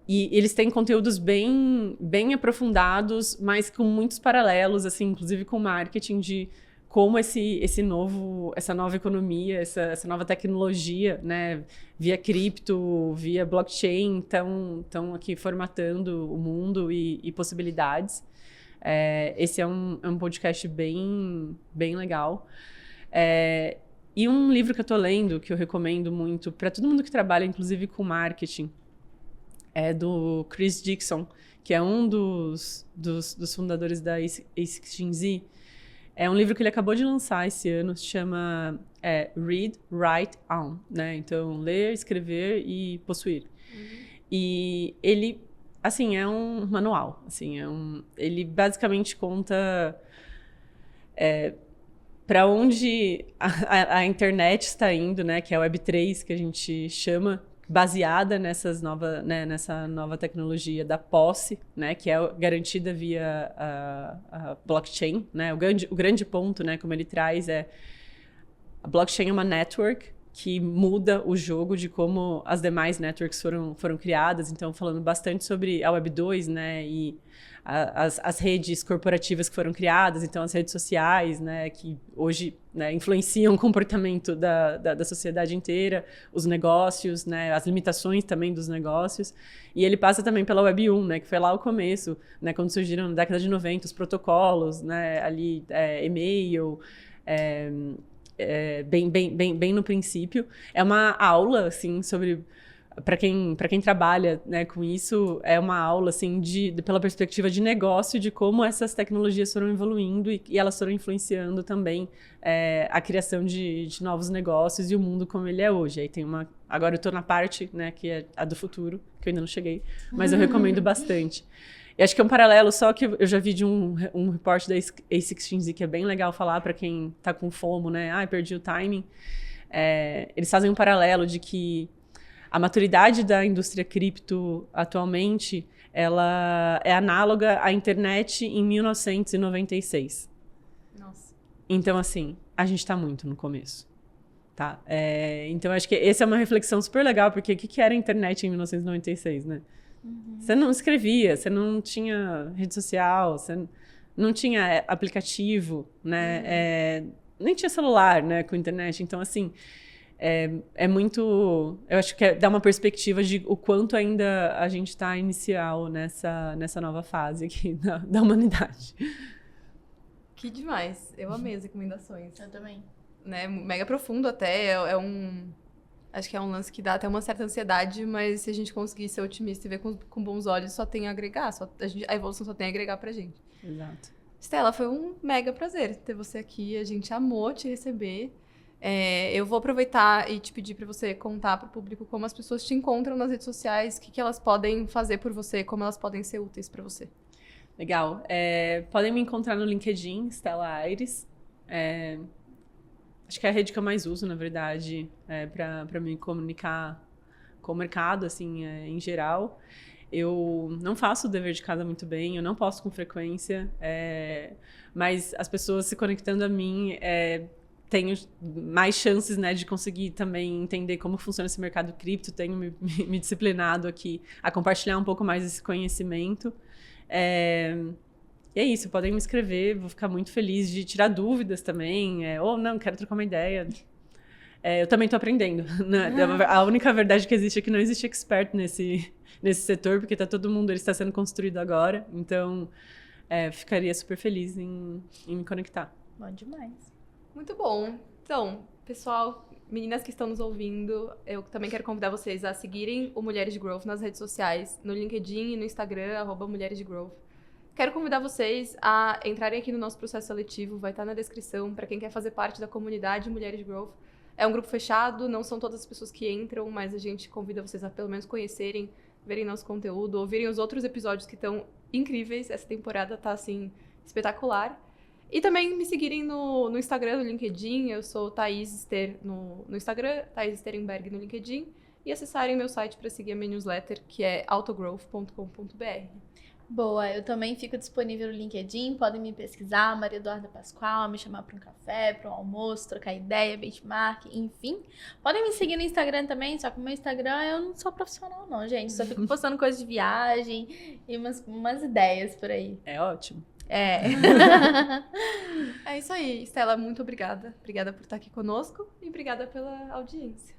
E eles têm conteúdos bem aprofundados, mas com muitos paralelos, assim, inclusive com marketing, de como essa nova economia, essa nova tecnologia, né, via cripto, via blockchain, estão aqui formatando o mundo e possibilidades. Esse é um podcast bem legal. E um livro que eu estou lendo, que eu recomendo muito para todo mundo que trabalha, inclusive com marketing, é do Chris Dixon, que é um dos fundadores da A16Z. É um livro que ele acabou de lançar esse ano, se chama Read, Write, Own, né? Então, ler, escrever e possuir. E ele, assim, é um manual, assim, ele basicamente conta para onde a internet está indo, né? Que é a Web3, que a gente chama, baseada nessa nova tecnologia da posse, né, que é garantida via a blockchain, né? O grande ponto, né, como ele traz, a blockchain é uma network que muda o jogo de como as demais networks foram criadas. Então, falando bastante sobre a Web 2, né, e as redes corporativas que foram criadas, então as redes sociais, né, que hoje, né, influenciam o comportamento da sociedade inteira, os negócios, né, as limitações também dos negócios. E ele passa também pela Web 1, né, que foi lá o começo, né, quando surgiram na década de 90 os protocolos, né, ali e-mail, bem no princípio. É uma aula, assim, sobre... Para quem trabalha, né, com isso, é uma aula assim, pela perspectiva de negócio, de como essas tecnologias foram evoluindo e elas foram influenciando também a criação de novos negócios e o mundo como ele é hoje. Aí tem agora eu estou na parte, né, que é a do futuro, que eu ainda não cheguei, mas eu recomendo bastante. E acho que é um paralelo, só que eu já vi de um report da A16Z que é bem legal falar para quem está com FOMO, né? Perdi o timing. Eles fazem um paralelo de que a maturidade da indústria cripto atualmente, ela é análoga à internet em 1996. Nossa. Então, assim, a gente está muito no começo. Tá? Então, acho que essa é uma reflexão super legal, porque o que era a internet em 1996, né? Você não escrevia, você não tinha rede social, você não tinha aplicativo, né? Nem tinha celular, né, com internet. Então, assim... É muito... Eu acho que dá uma perspectiva de o quanto ainda a gente está inicial nessa nova fase aqui da humanidade. Que demais. Eu amei as recomendações. Eu também. Né? Mega profundo até. Acho que é um lance que dá até uma certa ansiedade, mas se a gente conseguir ser otimista e ver com bons olhos, só tem a agregar. A evolução só tem a agregar pra gente. Exato. Stella, foi um mega prazer ter você aqui. A gente amou te receber. Eu vou aproveitar e te pedir para você contar para o público como as pessoas te encontram nas redes sociais, o que elas podem fazer por você, como elas podem ser úteis para você. Legal. Podem me encontrar no LinkedIn, Stella Aires. Acho que é a rede que eu mais uso, na verdade, para me comunicar com o mercado, assim, em geral. Eu não faço o dever de casa muito bem, eu não posto com frequência, mas as pessoas se conectando a mim, tenho mais chances, né, de conseguir também entender como funciona esse mercado cripto, tenho me disciplinado aqui a compartilhar um pouco mais esse conhecimento. E é isso, podem me escrever, vou ficar muito feliz de tirar dúvidas também, ou não, quero trocar uma ideia. Eu também estou aprendendo. Né? A única verdade que existe é que não existe expert nesse setor, porque todo mundo ele está sendo construído agora. Então, ficaria super feliz em me conectar. Bom demais. Muito bom. Então, pessoal, meninas que estão nos ouvindo, eu também quero convidar vocês a seguirem o Mulheres de Growth nas redes sociais, no LinkedIn e no Instagram, @Mulheres de Growth. Quero convidar vocês a entrarem aqui no nosso processo seletivo, vai estar na descrição, para quem quer fazer parte da comunidade Mulheres de Growth. É um grupo fechado, não são todas as pessoas que entram, mas a gente convida vocês a pelo menos conhecerem, verem nosso conteúdo, ouvirem os outros episódios que estão incríveis. Essa temporada tá, assim, espetacular. E também me seguirem no Instagram, no LinkedIn. Eu sou Thaís Ster no Instagram, Thaís Sterenberg no LinkedIn. E acessarem meu site para seguir a minha newsletter, que é autogrowth.com.br. Boa, eu também fico disponível no LinkedIn, podem me pesquisar, Maria Eduarda Pascoal, me chamar para um café, para um almoço, trocar ideia, benchmark, enfim. Podem me seguir no Instagram também, só que o meu Instagram eu não sou profissional não, gente, só fico postando coisas de viagem e umas ideias por aí. É ótimo. É isso aí, Estela, muito obrigada. Obrigada por estar aqui conosco e obrigada pela audiência.